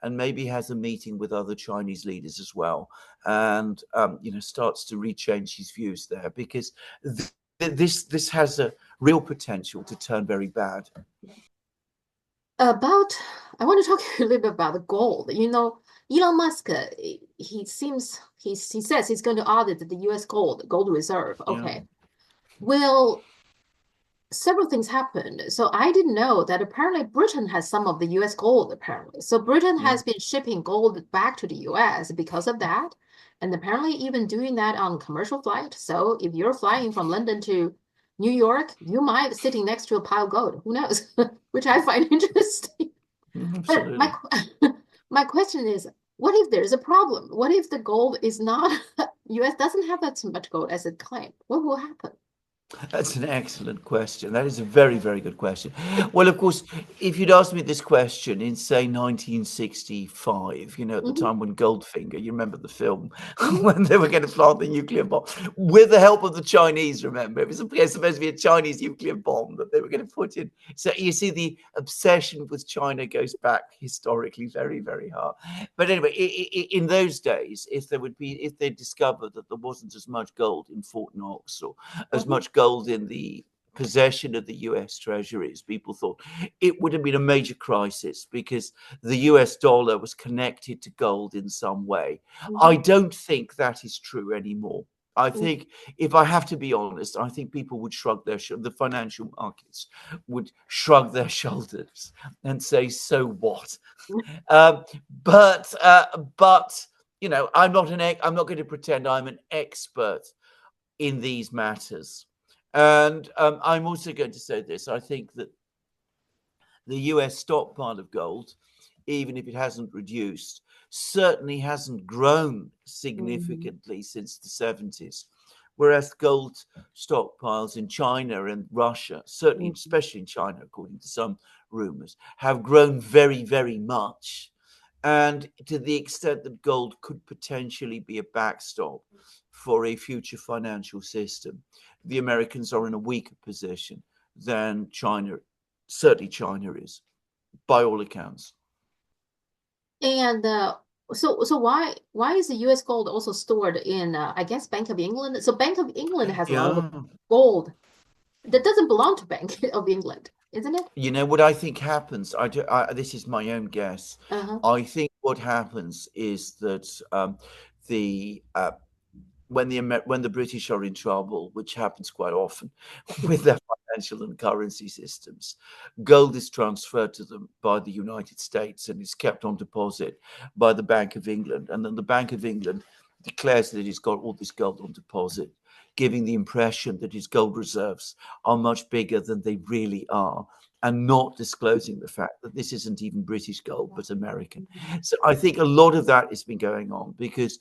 and maybe has a meeting with other Chinese leaders as well, and starts to rechange his views there, because this has a real potential to turn very bad. I want to talk a little bit about the gold. You know, Elon Musk, he says he's going to audit the U.S. gold reserve. Okay, well, several things happened. So I didn't know that apparently Britain has some of the US gold, apparently. So Britain has been shipping gold back to the US because of that. And apparently even doing that on commercial flight. So if you're flying from London to New York, you might be sitting next to a pile of gold. Who knows? Which I find interesting. Absolutely. But my question is, what if there's a problem? What if the gold is not, US doesn't have that much gold as it claimed? What will happen? That's an excellent question. That is a very, very good question. Well, of course, if you'd asked me this question in, say, 1965, at the Hmm. time when Goldfinger, you remember the film, Hmm. when they were going to plant the nuclear bomb, with the help of the Chinese, remember? It was supposed to be a Chinese nuclear bomb that they were going to put in. So you see, the obsession with China goes back historically very, very hard. But anyway, in those days, if they discovered that there wasn't as much gold in Fort Knox or as Hmm. much gold in the possession of the US treasuries, people thought it would have been a major crisis because the US dollar was connected to gold in some way. I Hmm. don't think that is true anymore. I think, if I have to be honest, I think people would shrug the financial markets would shrug their shoulders and say, "So what?" Um, but I'm not going to pretend I'm an expert in these matters. And I'm also going to say this. I think that the US stockpile of gold, even if it hasn't reduced, certainly hasn't grown Hmm. significantly since the 70s. Whereas gold stockpiles in China and Russia, certainly, Hmm. especially in China, according to some rumors, have grown very, very much. And to the extent that gold could potentially be a backstop for a future financial system, the Americans are in a weaker position than China. Certainly, China is, by all accounts. And so why is the U.S. gold also stored in I guess Bank of England? So Bank of England has a lot of Yeah. gold that doesn't belong to Bank of England, isn't it? You know what I think happens? This is my own guess. Uh-huh. I think what happens is that the when the British are in trouble, which happens quite often with their financial and currency systems, gold is transferred to them by the United States and is kept on deposit by the Bank of England. And then the Bank of England declares that it's got all this gold on deposit, giving the impression that its gold reserves are much bigger than they really are, and not disclosing the fact that this isn't even British gold, but American. So I think a lot of that has been going on because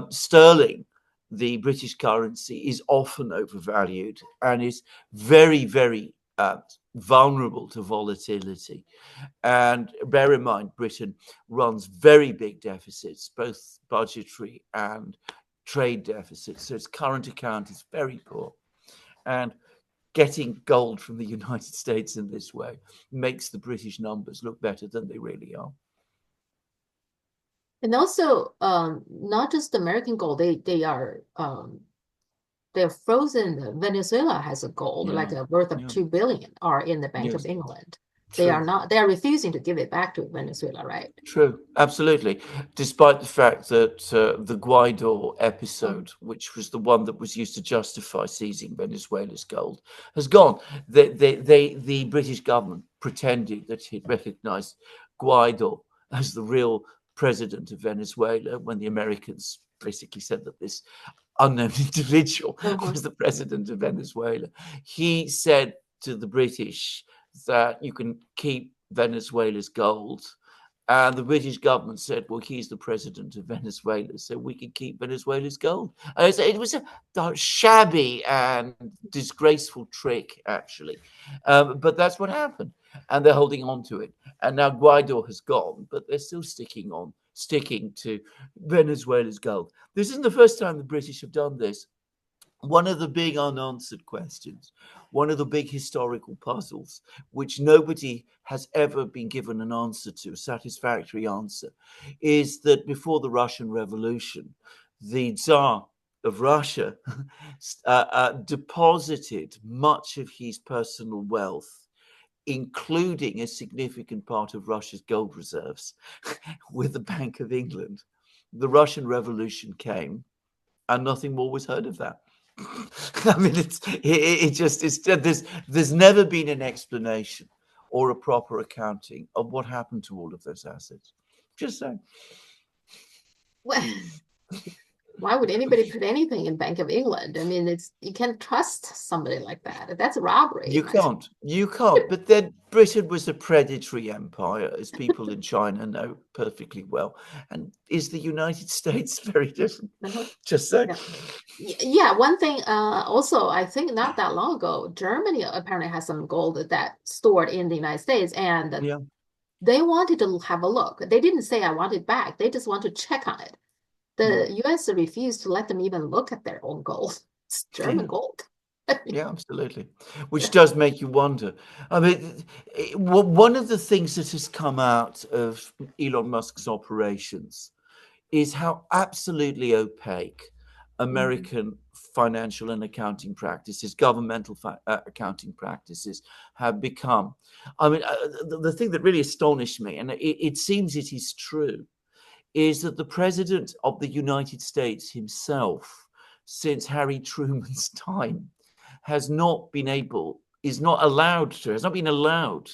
sterling, the British currency, is often overvalued and is very, very vulnerable to volatility. And bear in mind, Britain runs very big deficits, both budgetary and trade deficits. So its current account is very poor. And getting gold from the United States in this way makes the British numbers look better than they really are. And also, not just American gold, they're frozen. Venezuela has a gold, like Yeah, a worth of yeah, 2 billion, are in the Bank of yes, England. true. They are refusing to give it back to Venezuela, right? True, absolutely. Despite the fact that the Guaido Mhm. episode, which was the one that was used to justify seizing Venezuela's gold, has gone. The British government pretended that it recognized Guaido as the real president of Venezuela when the Americans basically said that this unknown individual Uh-huh. was the president of Venezuela. He said to the British that you can keep Venezuela's gold, and the British government said, well, he's the president of Venezuela, so we can keep Venezuela's gold. It was a shabby and disgraceful trick, actually. But that's what happened. And they're holding on to it. And now Guaido has gone, but they're still sticking to Venezuela's gold. This isn't the first time the British have done this. One of the big unanswered questions, one of the big historical puzzles, which nobody has ever been given an answer to, a satisfactory answer, is that before the Russian Revolution, the Tsar of Russia deposited much of his personal wealth, including a significant part of Russia's gold reserves, with the Bank of England. The Russian Revolution came, and nothing more was heard of that. I mean, there's never been an explanation or a proper accounting of what happened to all of those assets. Just saying. Well, Why would anybody put anything in Bank of England? I mean, you can't trust somebody like that. That's a robbery. You can't. But then Britain was a predatory empire, as people in China know perfectly well. And is the United States very different? Just so. Yeah, one thing also, I think not that long ago, Germany apparently has some gold that stored in the United States, and they wanted to have a look. They didn't say I want it back. They just want to check on it. The US refused to let them even look at their own gold. It's German gold. Yeah, absolutely. Which does make you wonder. I mean, one of the things that has come out of Elon Musk's operations is how absolutely opaque American financial and accounting practices, governmental accounting practices have become. I mean, the thing that really astonished me, and it seems it is true, is that the president of the United States himself, since Harry Truman's time, has not been allowed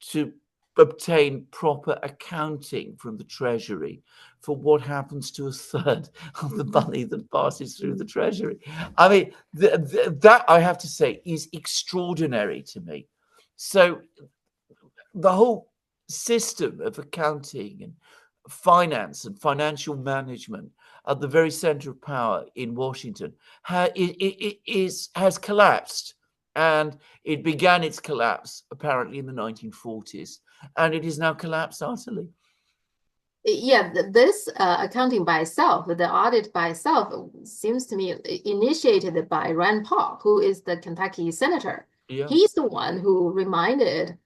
to obtain proper accounting from the Treasury for what happens to a third of the money that passes through the Treasury. I mean, that I have to say is extraordinary to me. So the whole system of accounting and finance and financial management at the very center of power in Washington has collapsed. And it began its collapse apparently in the 1940s, and it is now collapsed utterly. Yeah, this accounting by itself, the audit by itself, seems to me initiated by Rand Paul, who is the Kentucky senator. Yeah. He's the one who reminded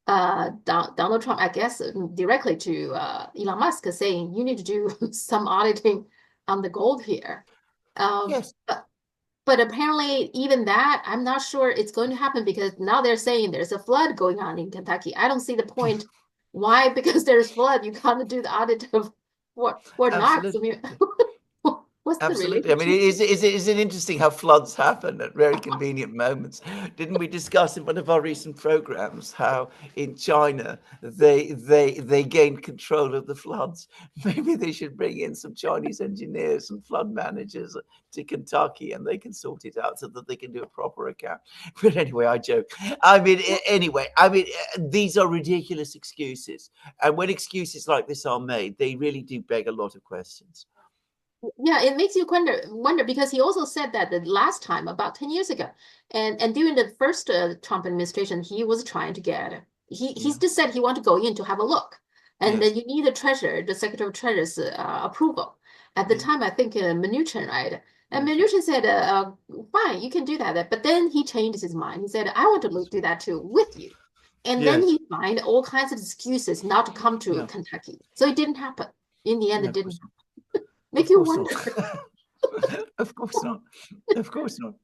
Donald Trump, I guess, directly to Elon Musk, saying you need to do some auditing on the gold here. Yes. But apparently, even that, I'm not sure it's going to happen, because now they're saying there's a flood going on in Kentucky. I don't see the point. Why? Because there's flood, you can't do the audit of Fort Knox. I mean, what's Absolutely. the I mean, is it interesting how floods happen at very convenient moments? Didn't we discuss in one of our recent programs how in China they gained control of the floods? Maybe they should bring in some Chinese engineers and flood managers to Kentucky, and they can sort it out so that they can do a proper account. But anyway, I joke. I mean, these are ridiculous excuses, and when excuses like this are made, they really do beg a lot of questions. Yeah, it makes you wonder, because he also said that the last time, about 10 years ago, and during the first Trump administration, he was trying to get, he just said he wanted to go in to have a look. And then you need the Secretary of Treasury's approval. At the time, I think Mnuchin, right? And Mnuchin said, fine, you can do that. But then he changed his mind. He said, I want to do that too with you. And then he found all kinds of excuses not to come to Kentucky. So it didn't happen. In the end, it didn't happen. Make you wonder. Of course not. Of course not.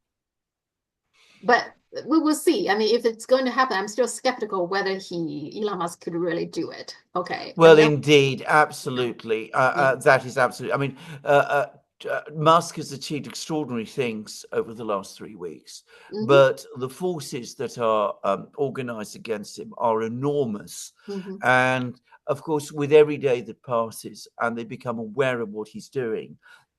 But we will see. I mean, if it's going to happen, I'm still skeptical whether Elon Musk could really do it. Okay. Well, indeed, absolutely. That is absolutely. I mean, Musk has achieved extraordinary things over the last 3 weeks, but the forces that are organized against him are enormous. And of course, with every day that passes and they become aware of what he's doing,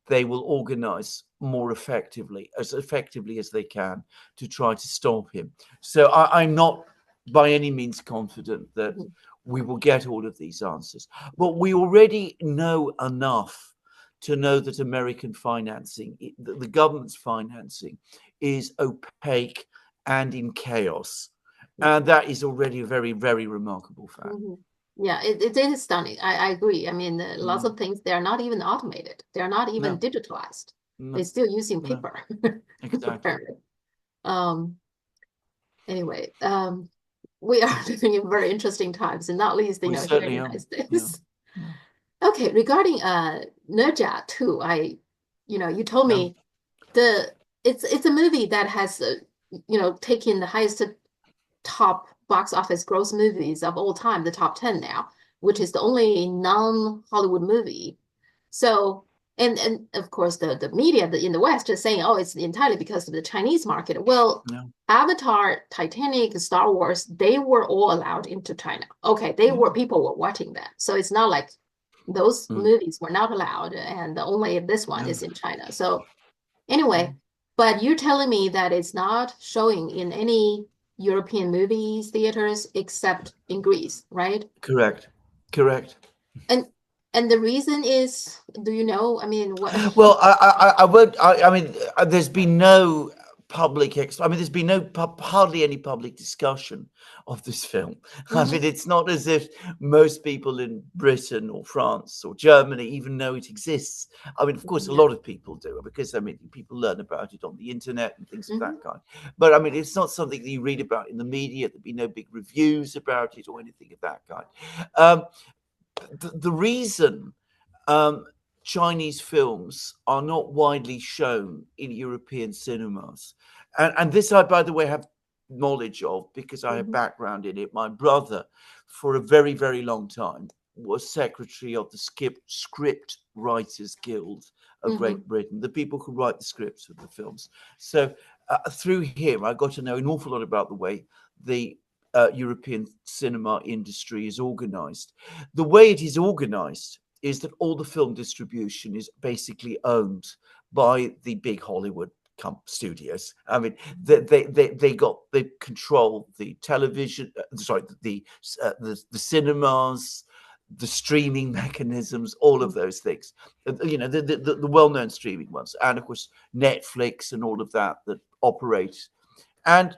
they will organize more effectively as they can to try to stop him. So I'm not by any means confident that we will get all of these answers, but we already know enough to know that American financing, the government's financing, is opaque and in chaos. And that is already a very, very remarkable fact. Yeah, it is stunning. I agree. I mean, lots of things, they're not even automated. They're not even digitalized. They're still using paper. Exactly. Anyway, we are living in very interesting times, and not least, here in the United States. Okay, regarding Ne Zha too, you told me it's a movie that has taken the highest top box office gross movies of all time, the top 10 now, which is the only non-Hollywood movie. So, and of course the media in the West is saying, oh, it's entirely because of the Chinese market. Well, Avatar, Titanic, Star Wars, they were all allowed into China. Okay, people were watching that. So it's not like those movies were not allowed, and only this one is in China. So anyway, but you're telling me that it's not showing in any European movies theaters except in Greece, right? Correct. And the reason is, do you know? I mean, what? Well, I won't. I mean, there's been no public. I mean, there's been no hardly any public discussion of this film. I mean, it's not as if most people in Britain or France or Germany even know it exists. I mean, of course, a lot of people do, because I mean, people learn about it on the internet and things of that kind. But I mean, it's not something that you read about in the media. There'd be no big reviews about it or anything of that kind. The reason Chinese films are not widely shown in European cinemas, and this I, by the way, have knowledge of because I have background in it. My brother, for a very, very long time, was secretary of the Script Writers Guild of Great Britain, the people who write the scripts for the films. So through him, I got to know an awful lot about the way the European cinema industry is organized. The way it is organized is that all the film distribution is basically owned by the big Hollywood studios. I mean, they control the television, the cinemas, the streaming mechanisms, all of those things. You know, the well-known streaming ones, and of course Netflix and all of that operate, and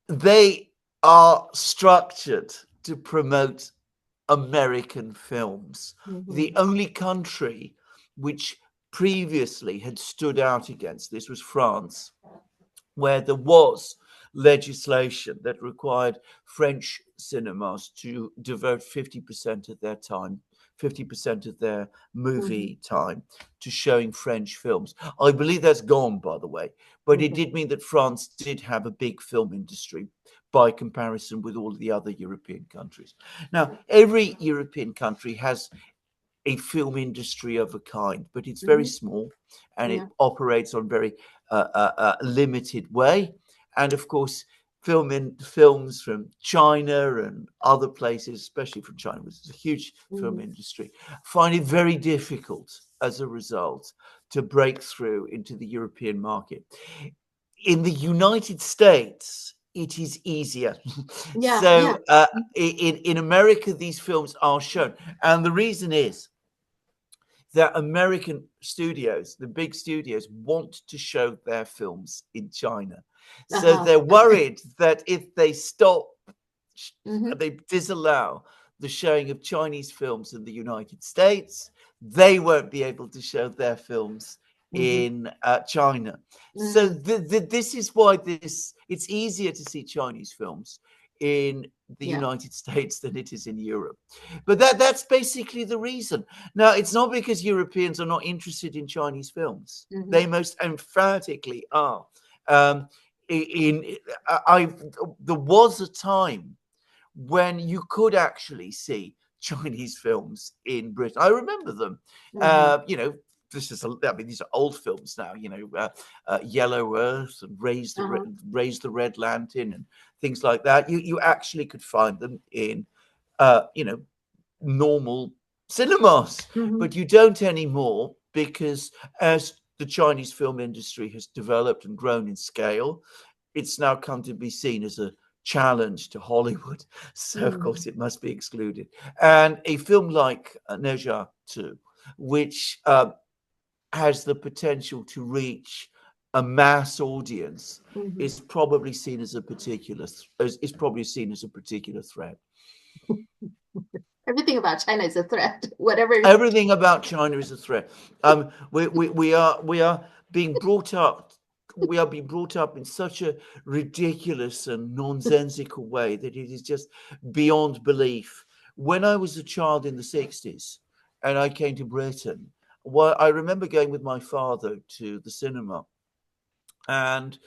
they are structured to promote American films. The only country which previously had stood out against this was France, where there was legislation that required French cinemas to devote 50% of their time, 50% of their movie time to showing French films. I believe that's gone, by the way, but it did mean that France did have a big film industry by comparison with all the other European countries. Now, every European country has a film industry of a kind, but it's very small and it operates on very limited way. And of course, films from China and other places, especially from China, which is a huge film industry, find it very difficult as a result to break through into the European market. In the United States, it is easier. In America, these films are shown. And the reason is that American studios, the big studios, want to show their films in China. So they're worried that if they stop, they disallow the showing of Chinese films in the United States, they won't be able to show their films in China. So this is why it's easier to see Chinese films in the United States than it is in Europe. But that's basically the reason. Now, it's not because Europeans are not interested in Chinese films. They most emphatically are. There was a time when you could actually see Chinese films in Britain. I remember them. You know, these are old films now. You know, Yellow Earth and Raise the Red Lantern and things like that. You actually could find them in, you know, normal cinemas, but you don't anymore, because as the Chinese film industry has developed and grown in scale, it's now come to be seen as a challenge to Hollywood. So of course it must be excluded. And a film like Ne Zha 2, which has the potential to reach a mass audience, is probably seen as a particular threat. Everything about China is a threat. Everything about China is a threat. We are being brought up. We are being brought up in such a ridiculous and nonsensical way that it is just beyond belief. When I was a child in the 60s and I came to Britain, well, I remember going with my father to the cinema, and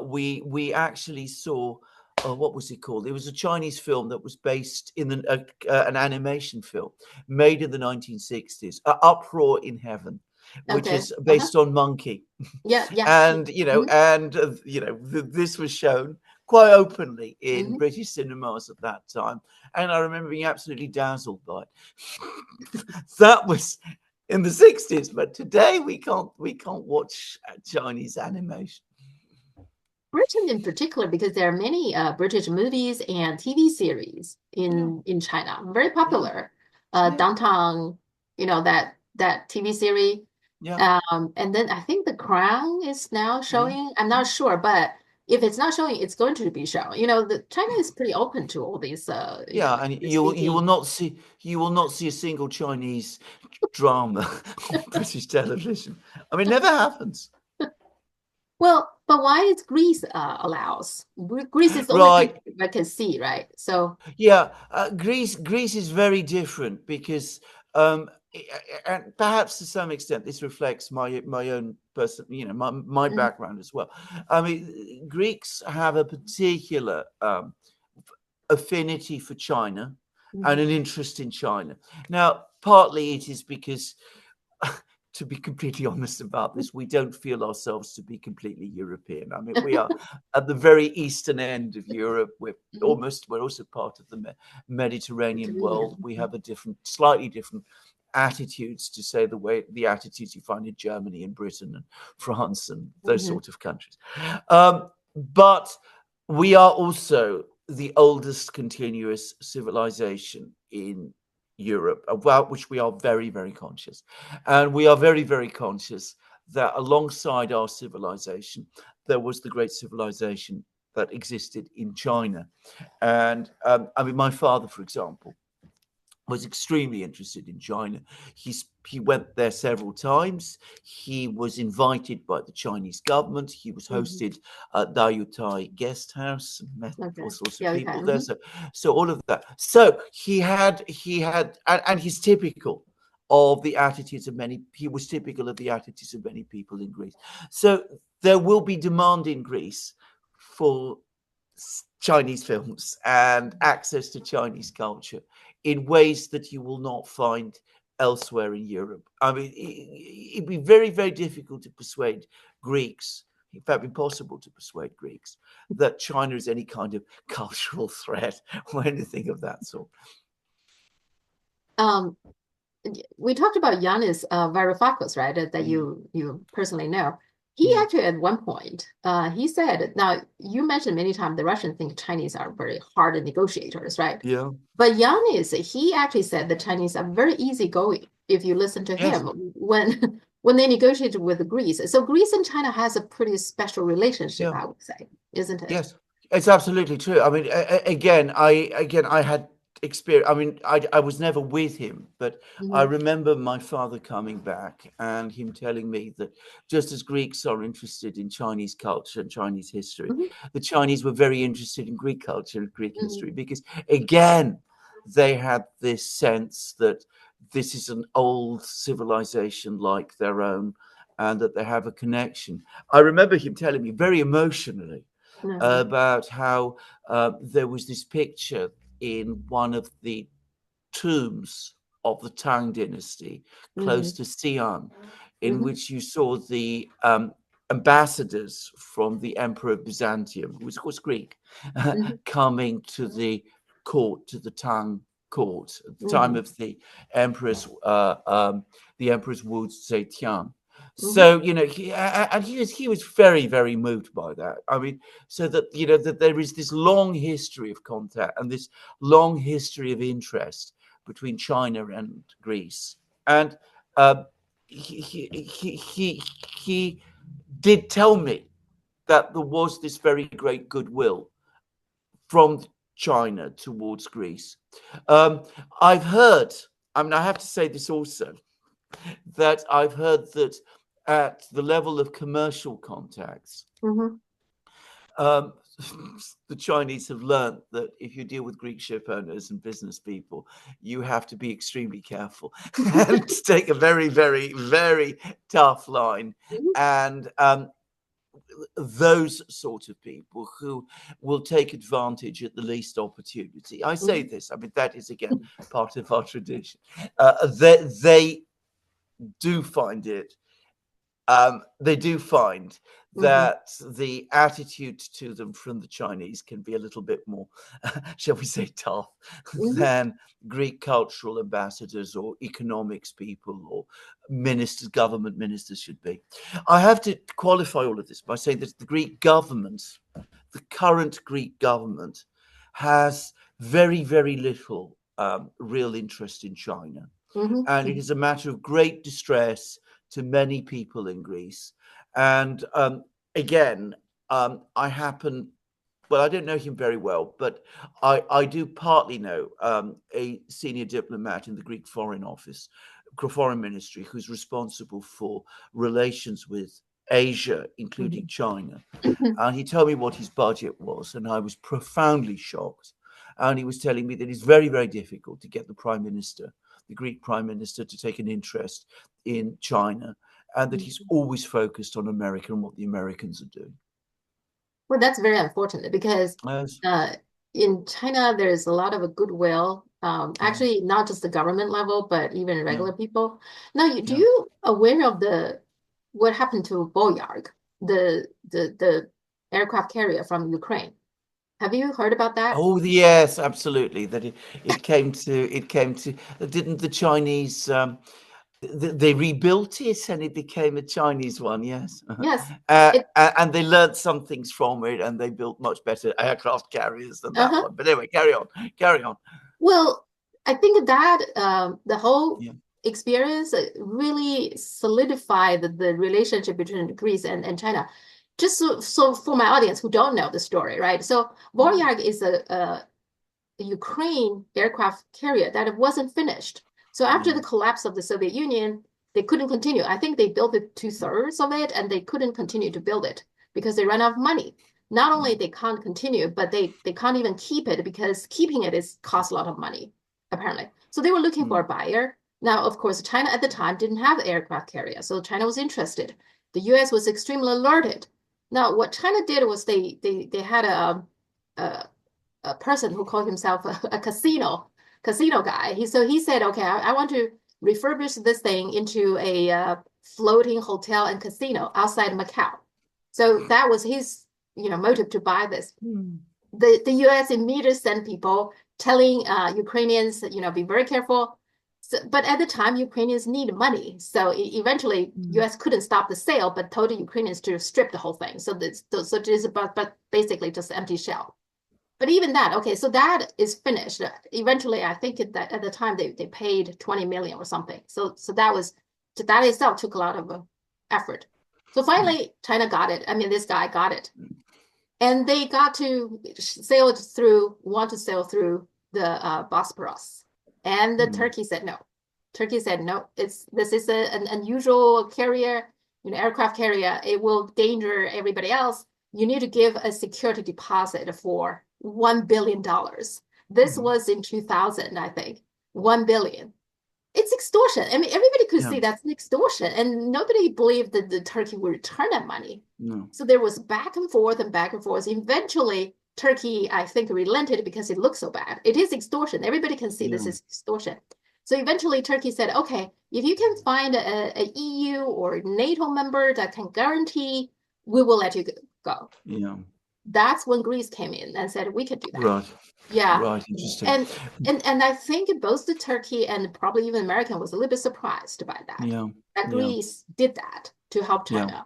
we actually saw, what was it called? It was a Chinese film that was based in an animation film made in the 1960s, Uproar in Heaven, which is based on Monkey. Yeah. And, you know, this was shown quite openly in Mm-hmm. British cinemas at that time, and I remember being absolutely dazzled by it. That was in the 60s, but today we can't watch Chinese animation. Britain in particular, because there are many British movies and TV series in China, very popular. Downtown, that TV series. Yeah. And then I think The Crown is now showing. I'm not sure, but if it's not showing, it's going to be shown. The China is pretty open to all these, Yeah, and you will not see a single Chinese drama on British television. I mean, it never happens. Well, but why is Greece allows? Greece is the only Right. country I can see, right? So Yeah, Greece is very different because, and perhaps to some extent, this reflects my own person, my mhm, background as well. I mean, Greeks have a particular affinity for China and mhm, an interest in China. Now, partly it is because, to be completely honest about this, we don't feel ourselves to be completely European. I mean, we are at the very eastern end of Europe. We're mhm. also part of the Mediterranean world. We Mhm, have slightly different attitudes, to say the attitudes you find in Germany and Britain and France and those mhm, sort of countries. But we are also the oldest continuous civilization in Europe, about which we are very, very conscious. And we are very, very conscious that alongside our civilization, there was the great civilization that existed in China. And I mean, my father, for example, was extremely interested in China. He went there several times. He was invited by the Chinese government. He was mhm. hosted at Dayutai guest house, met all Okay. sorts of Yeah, okay. people there. So all of that. So he had, and he's typical of the attitudes of many. He was typical of the attitudes of many people in Greece. So there will be demand in Greece for Chinese films and access to Chinese culture in ways that you will not find elsewhere in Europe. I mean, it'd be very, very difficult to persuade Greeks, in fact, impossible to persuade Greeks, that China is any kind of cultural threat or anything of that sort. Um, we talked about Yanis Varoufakis, right? That Mm. you personally know. He Mm. actually at one point, he said, now you mentioned many times the Russians think Chinese are very hard negotiators, right? Yeah. But Yanis, he actually said the Chinese are very easygoing if you listen to Yes. him when when they negotiated with Greece. So Greece and China has a pretty special relationship, Yeah. I would say, isn't it? Yes, it's absolutely true. I mean, I had experience. I mean, I was never with him, but I Hmm. remember my father coming back and him telling me that just as Greeks are interested in Chinese culture and Chinese history, Hmm. the Chinese were very interested in Greek culture and Greek Hmm. history because, again, they had this sense that this is an old civilization like their own and that they have a connection. I remember him telling me very emotionally Hmm. about how there was this picture in one of the tombs of the Tang dynasty close Hmm. to Xi'an, in Hmm. which you saw the ambassadors from the Emperor of Byzantium, who was of course Greek, Hmm. coming to the court, to the Tang court at the time Hmm. of Emperor's the Emperor's Wu Zetian. Hmm. So he was very, very moved by that. I mean, so that that there is this long history of contact and this long history of interest between China and Greece, and uh, he did tell me that there was this very great goodwill from China towards Greece. Um, I've heard, I mean, I have to say this also, that I've heard that at the level of commercial contacts, Hmm. um, the Chinese have learned that if you deal with Greek ship owners and business people, you have to be extremely careful and take a very, very, very tough line. And those sort of people who will take advantage at the least opportunity. I say this, I mean, that is again part of our tradition. They do find it they do find that the attitude to them from the Chinese can be a little bit more, shall we say, tough than Greek cultural ambassadors or economics people or ministers, government ministers should be. I have to qualify all of this by saying that the Greek government, the current Greek government, has very, very little real interest in China. And it is a matter of great distress to many people in Greece. And again, I don't know him very well, but I do partly know a senior diplomat in the Greek Foreign Office, Foreign Ministry, who's responsible for relations with Asia, including China. And he told me what his budget was, and I was profoundly shocked. And he was telling me that it's very, very difficult to get the Prime Minister, the Greek Prime Minister, to take an interest in China, and that he's always focused on America and what the Americans are doing. Well, that's very unfortunate because in China, there's a lot of goodwill, actually not just the government level, but even regular people. Now, do you aware of what happened to Varyag, the aircraft carrier from Ukraine? Have you heard about that? Oh yes, absolutely. That it came to didn't the Chinese they rebuilt it and it became a Chinese one, yes. Yes. And they learned some things from it and they built much better aircraft carriers than that one. But anyway, carry on. Well, I think that the whole experience really solidified the relationship between Greece and China. Just so for my audience who don't know the story, right? So Varyag is a Ukraine aircraft carrier that wasn't finished. So after the collapse of the Soviet Union, they couldn't continue. I think they built it 2/3 of it, and they couldn't continue to build it because they ran out of money. Not only they can't continue, but they can't even keep it because keeping it costs a lot of money, apparently. So they were looking for a buyer. Now, of course, China at the time didn't have an aircraft carrier, so China was interested. The US was extremely alerted. Now, what China did was they had a person who called himself a casino guy. He said, okay, I want to refurbish this thing into a floating hotel and casino outside Macau. So that was his motive to buy this. The US immediately sent people telling Ukrainians, be very careful. So, but at the time, Ukrainians need money. So eventually, US couldn't stop the sale, but told the Ukrainians to strip the whole thing. So it is but basically just an empty shell. But even that, okay, so that is finished. Eventually, I think that at the time they paid 20 million or something. So that itself took a lot of effort. So finally, China got it. I mean, this guy got it. And they want to sail through the Bosporus. And the Turkey said no. Turkey said no. This is an unusual carrier, aircraft carrier. It will danger everybody else. You need to give a security deposit for $1 billion. This was in 2000, I think. 1 billion. It's extortion. I mean, everybody could see that's an extortion, and nobody believed that the Turkey would return that money. No. So there was back and forth. Eventually, Turkey, I think, relented because it looked so bad. It is extortion. Everybody can see this is extortion. So eventually, Turkey said, okay, if you can find a EU or NATO member that can guarantee, we will let you go. Yeah. That's when Greece came in and said, we could do that. Right. Yeah. Right. Interesting. And I think both the Turkey and probably even American was a little bit surprised by that. Yeah. That Greece did that to help China. Yeah.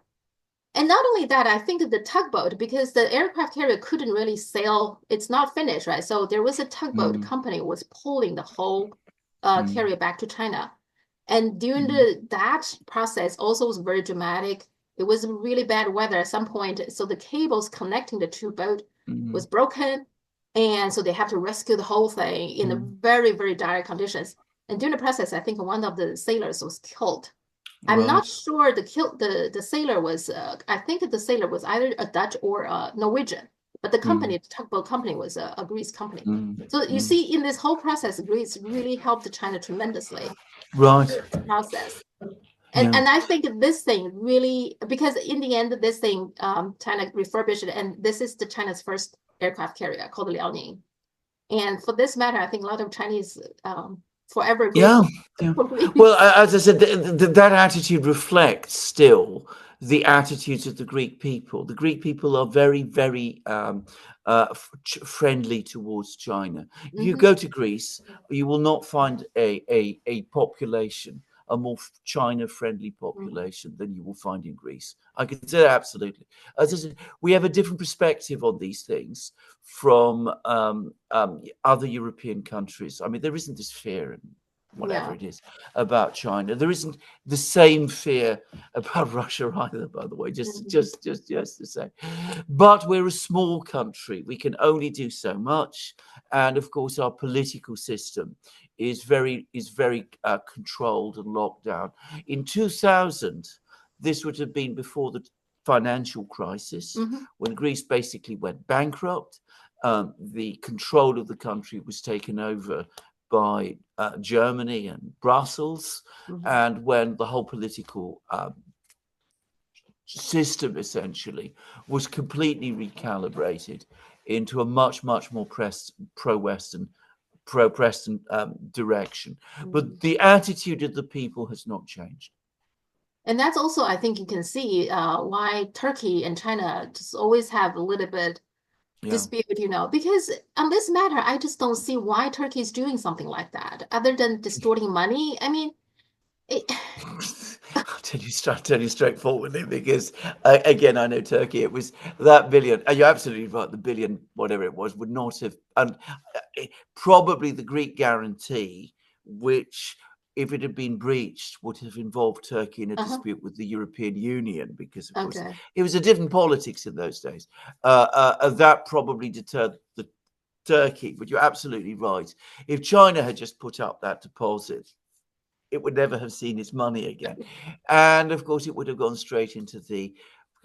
And not only that, I think the tugboat, because the aircraft carrier couldn't really sail, it's not finished, right? So there was a tugboat company was pulling the whole carrier back to China. And during that process also was very dramatic. It was really bad weather at some point. So the cables connecting the two boats was broken. And so they have to rescue the whole thing in a very, very dire conditions. And during the process, I think one of the sailors was killed. I'm not sure the sailor was, I think the sailor was either a Dutch or a Norwegian, but the company, the tugboat company was a Greece company. So you see in this whole process, Greece really helped China tremendously. Right. The process. And I think this thing really, because in the end, this thing, China refurbished it, and this is China's first aircraft carrier called Liaoning. And for this matter, I think a lot of Chinese forever Yeah, Greek. yeah. Well, as I said, that attitude reflects still the attitudes of the Greek people. The Greek people are very, very friendly towards China. If you go to Greece, you will not find a population, a more China-friendly population than you will find in Greece. I can say that absolutely. As I said, we have a different perspective on these things from other European countries. I mean, there isn't this fear and whatever it is about China. There isn't the same fear about Russia either, by the way, just to say. But we're a small country. We can only do so much. And of course, our political system is very controlled and locked down. In 2000, this would have been before the financial crisis, when Greece basically went bankrupt. The control of the country was taken over by Germany and Brussels, and when the whole political system essentially was completely recalibrated into a much more pro-Western direction. But the attitude of the people has not changed. And that's also, I think you can see why Turkey and China just always have a little bit dispute, because on this matter, I just don't see why Turkey is doing something like that, other than distorting money. I mean, I'll tell you straightforwardly, because again, I know Turkey. It was that billion. You're absolutely right. The billion, whatever it was, would not have, and probably the Greek guarantee, which, if it had been breached, would have involved Turkey in a dispute with the European Union, because of course it was a different politics in those days. That probably deterred the Turkey. But you're absolutely right. If China had just put up that deposit, it would never have seen its money again. And of course, it would have gone straight into the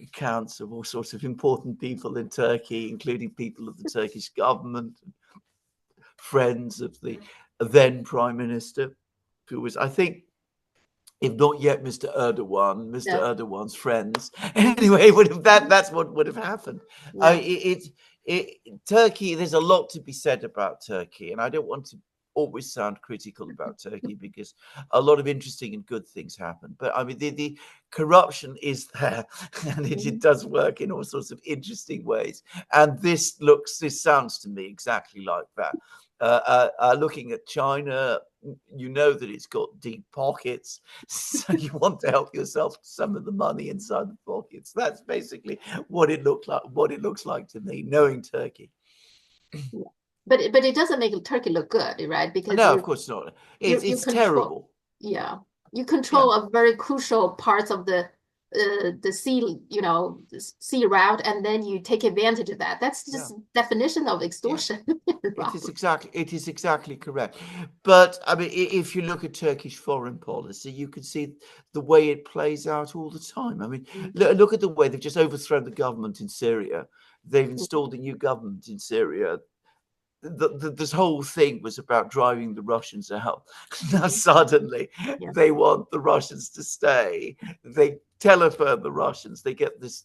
accounts of all sorts of important people in Turkey, including people of the Turkish government, friends of the then Prime Minister, who was, I think, if not yet Mr. Erdogan's friends. Anyway, that's what would have happened. Turkey, there's a lot to be said about Turkey, and I don't want to always sound critical about Turkey, because a lot of interesting and good things happen. But I mean, the corruption is there, and it does work in all sorts of interesting ways. And this sounds to me exactly like that. Looking at China, you know that it's got deep pockets, so you want to help yourself to some of the money inside the pockets. That's basically what it looks like to me, knowing Turkey. But it doesn't make Turkey look good, right? Because no, of course not. It's terrible. Yeah, you control a very crucial parts of the sea, sea route, and then you take advantage of that. That's just definition of extortion. It is exactly correct. But I mean, if you look at Turkish foreign policy, you can see the way it plays out all the time. I mean, look at the way they've just overthrown the government in Syria. They've installed a new government in Syria. This whole thing was about driving the Russians out. Now suddenly they want the Russians to stay. They telephone the Russians. They get this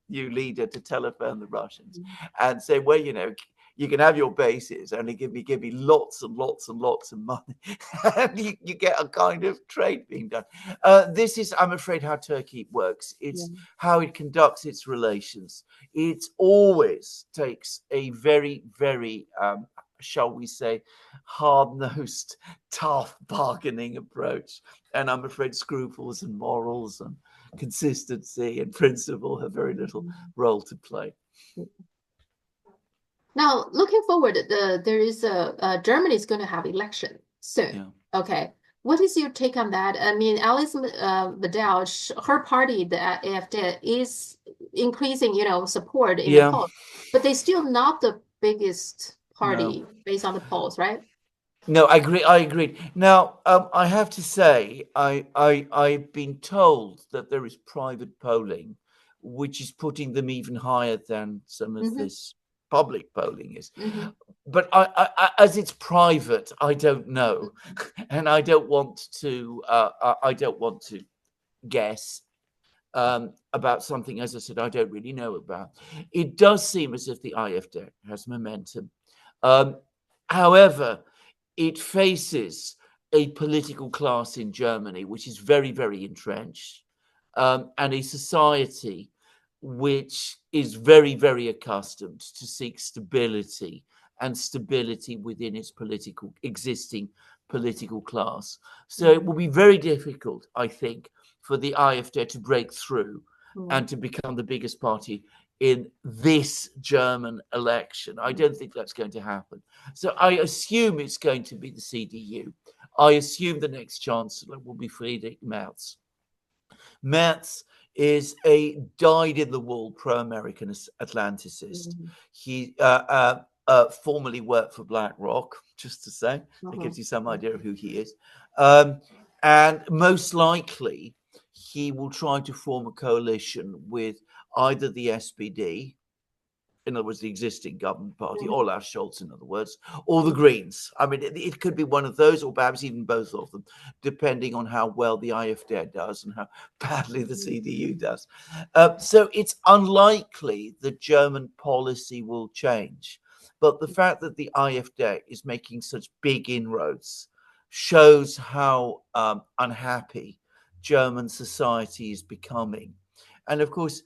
new leader to telephone the Russians and say, well, you can have your bases, only give me lots and lots and lots of money. And you get a kind of trade being done. This is, I'm afraid, how Turkey works. It's how it conducts its relations. It always takes a very, very, shall we say, hard-nosed, tough bargaining approach. And I'm afraid scruples and morals and consistency and principle have very little role to play. Now, looking forward, there is Germany is going to have election soon. Okay, what is your take on that? I mean, Alice Vidal, her party, the AfD, is increasing, support in the polls, but they're still not the biggest party based on the polls, right? No, I agree. Now, I have to say, I've been told that there is private polling, which is putting them even higher than some of this public polling is. But I, as it's private, I don't know, and I don't want to guess about something, as I said, I don't really know about. It does seem as if the AfD has momentum. However, it faces a political class in Germany which is very, very entrenched, and a society which is very, very accustomed to seek stability and stability within its existing political class. So it will be very difficult, I think, for the AfD to break through and to become the biggest party in this German election. I don't think that's going to happen. So I assume it's going to be the CDU. I assume the next chancellor will be Friedrich Merz. Merz is a dyed-in-the-wool pro-American Atlanticist. He formerly worked for BlackRock, just to say. That gives you some idea of who he is. And most likely, he will try to form a coalition with either the SPD, in other words, the existing government party, Olaf Scholz, in other words, or the Greens. I mean, it could be one of those, or perhaps even both of them, depending on how well the AfD does and how badly the CDU does. So it's unlikely that German policy will change. But the fact that the AfD is making such big inroads shows how unhappy German society is becoming. And of course,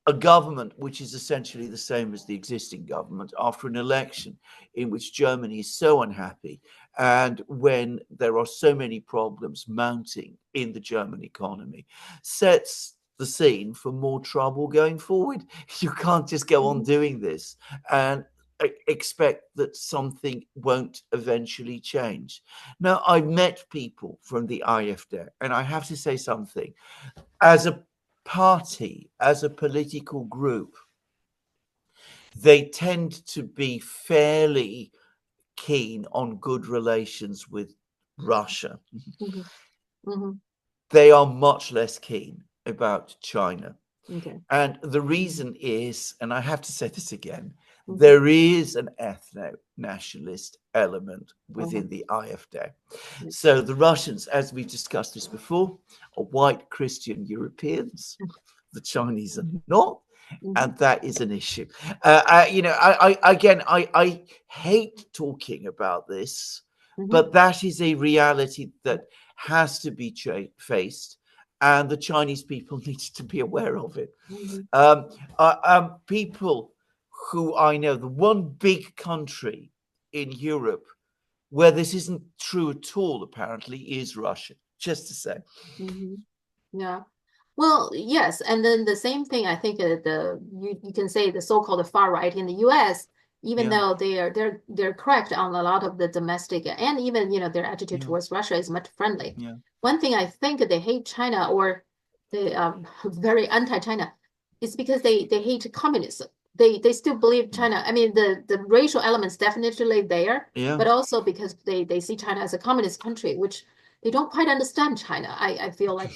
a government which is essentially the same as the existing government after an election in which Germany is so unhappy, and when there are so many problems mounting in the German economy, sets the scene for more trouble going forward. You can't just go on doing this and expect that something won't eventually change. Now, I've met people from the AfD, and I have to say something. As a party, as a political group, they tend to be fairly keen on good relations with Russia. They are much less keen about China. And the reason is, and I have to say this again, there is an ethno-nationalist element within the AfD. So the Russians, as we discussed this before, are white Christian Europeans. The Chinese are not. And that is an issue. I hate talking about this, but that is a reality that has to be faced. And the Chinese people need to be aware of it. People who I know, the one big country in Europe where this isn't true at all, apparently, is Russia, just to say. Yeah. Well, yes. And then the same thing, I think you can say the so-called far right in the US, even though they're correct on a lot of the domestic, and even their attitude towards Russia is much friendly. One thing I think they hate China, or they are very anti-China, is because they hate communism. They still believe China. I mean, the racial elements definitely there, but also because they see China as a communist country, which they don't quite understand China. I feel like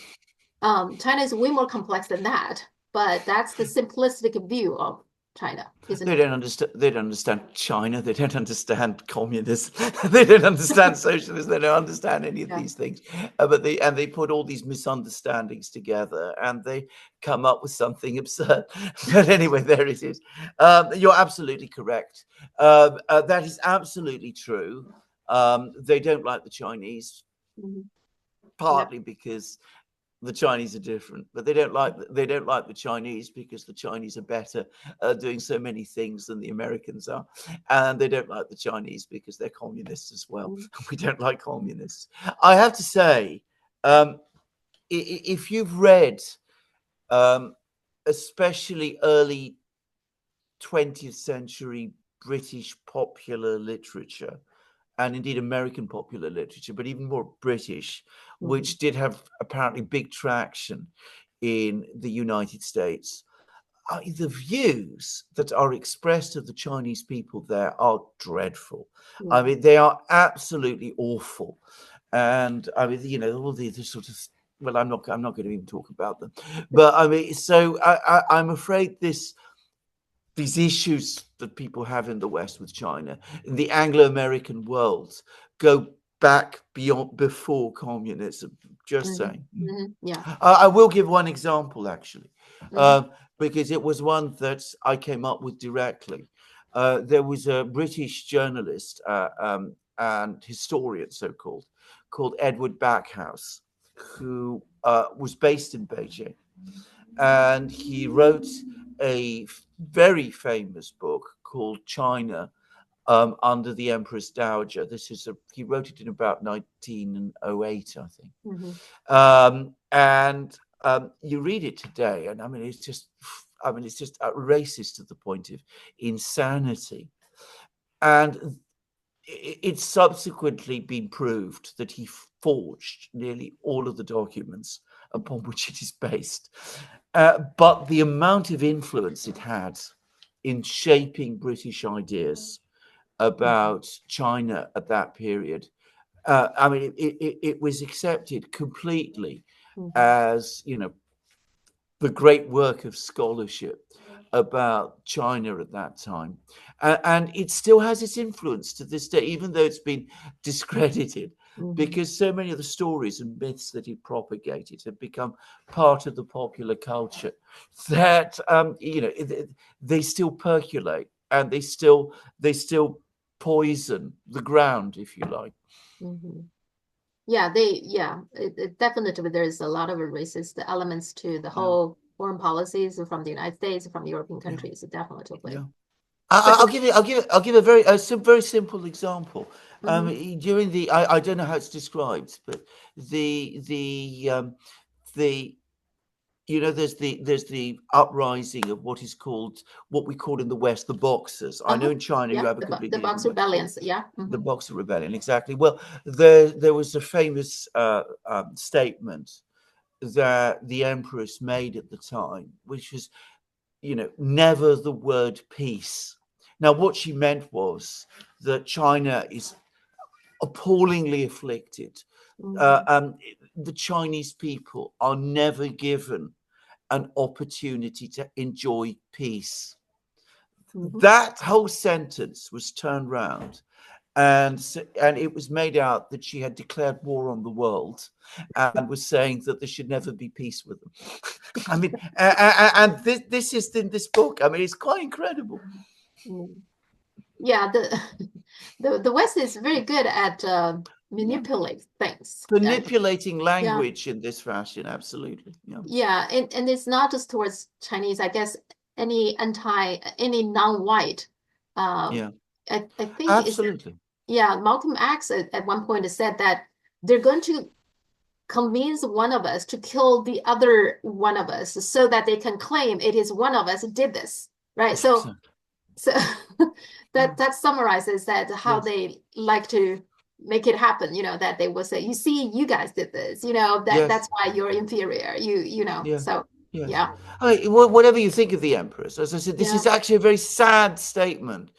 China is way more complex than that, but that's the simplistic view of China, isn't it? They don't understand China. They don't understand communism. They don't understand socialism. They don't understand any of these things. But they put all these misunderstandings together, and they come up with something absurd. But anyway, there it is. You're absolutely correct. That is absolutely true. They don't like the Chinese, partly because the Chinese are different, but they don't like the Chinese because the Chinese are better doing so many things than the Americans are, and they don't like the Chinese because they're communists as well. We don't like communists. I have to say, if you've read, especially early 20th century British popular literature, and indeed American popular literature, but even more British, which did have apparently big traction in the United States, the views that are expressed of the Chinese people there are dreadful. I mean, they are absolutely awful. And I mean, all the sort of, well, I'm not going to even talk about them. But I mean, so I'm afraid these issues that people have in the West with China, in the Anglo-American world, go back before communism. Just saying. I will give one example, actually, because it was one that I came up with directly. There was a British journalist and historian, so-called, called Edward Backhouse, who was based in Beijing. And he wrote a very famous book called China under the Empress Dowager. He wrote it in about 1908, I think. And you read it today, and I mean, it's just racist to the point of insanity. And it's subsequently been proved that he forged nearly all of the documents upon which it is based. But the amount of influence it had in shaping British ideas about China at that period, I mean, it was accepted completely as, the great work of scholarship about China at that time. And it still has its influence to this day, even though it's been discredited, because so many of the stories and myths that it propagated have become part of the popular culture that, they still percolate, and they still poison the ground, if you like. Yeah, definitely there's a lot of racist elements to the whole foreign policies from the United States, from European countries, definitely. Yeah. I'll give a very simple example. During the I don't know how it's described, but there's the uprising of what we call in the West the Boxers. I know in China you have a completely the Boxer rebellions, the Boxer Rebellion, exactly. Well, there was a famous statement that the Empress made at the time, which was, never the word peace. Now, what she meant was that China is appallingly afflicted. The Chinese people are never given an opportunity to enjoy peace. That whole sentence was turned round, and it was made out that she had declared war on the world and was saying that there should never be peace with them. I mean, and this is in this book. I mean, it's quite incredible. Yeah, the West is very good at manipulating things. Manipulating language in this fashion, absolutely. Yeah, and it's not just towards Chinese. I guess any non-white. I think absolutely. Malcolm X at one point said that they're going to convince one of us to kill the other one of us so that they can claim it is one of us who did this, right? So that summarizes that how they like to make it happen, that they will say, you see, you guys did this, that's why you're inferior, so yeah. I mean, whatever you think of the Empress, as I said, this is actually a very sad statement,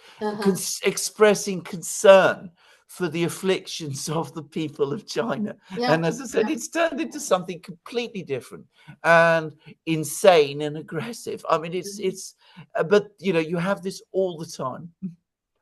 expressing concern for the afflictions of the people of China. And as I said, it's turned into something completely different and insane and aggressive. I mean, but you have this all the time.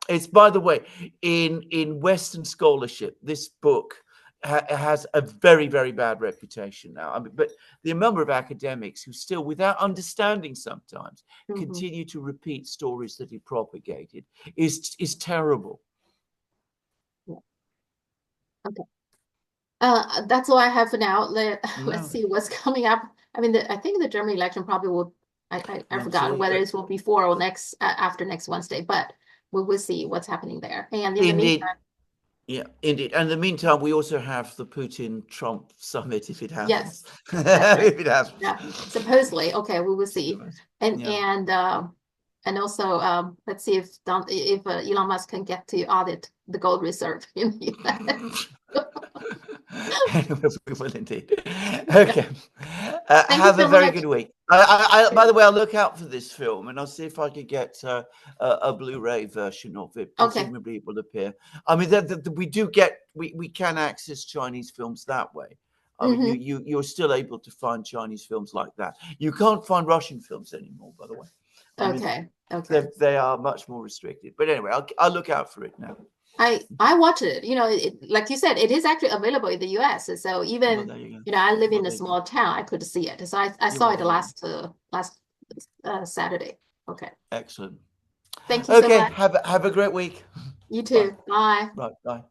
It's, by the way, in Western scholarship, this book has a very, very bad reputation now. I mean, but the number of academics who still, without understanding sometimes, continue to repeat stories that he propagated is terrible. Okay. That's all I have for now. Let's see what's coming up. I mean, I think the German election probably will. I forgot whether it will be before or after next Wednesday, but we will see what's happening there. And in the meantime, indeed. And in the meantime, we also have the Putin-Trump summit if it happens. Yes, if it happens. Yeah, supposedly. Okay, we will see. And also, let's see if Elon Musk can get to audit the gold reserve in the US. We will indeed. Okay. Have a very good week. By the way, I'll look out for this film and I'll see if I could get a Blu-ray version of it. Presumably it will appear. I mean, we can access Chinese films that way. I mean, you're still able to find Chinese films like that. You can't find Russian films anymore, by the way. Okay. They are much more restricted. But anyway, I'll look out for it now. I watched it. Like you said, it is actually available in the US. So even I live in a small town, I could see it. So I saw it last Saturday. Okay. Excellent. Thank you so much. Have a great week. You too. Bye. Right. Bye.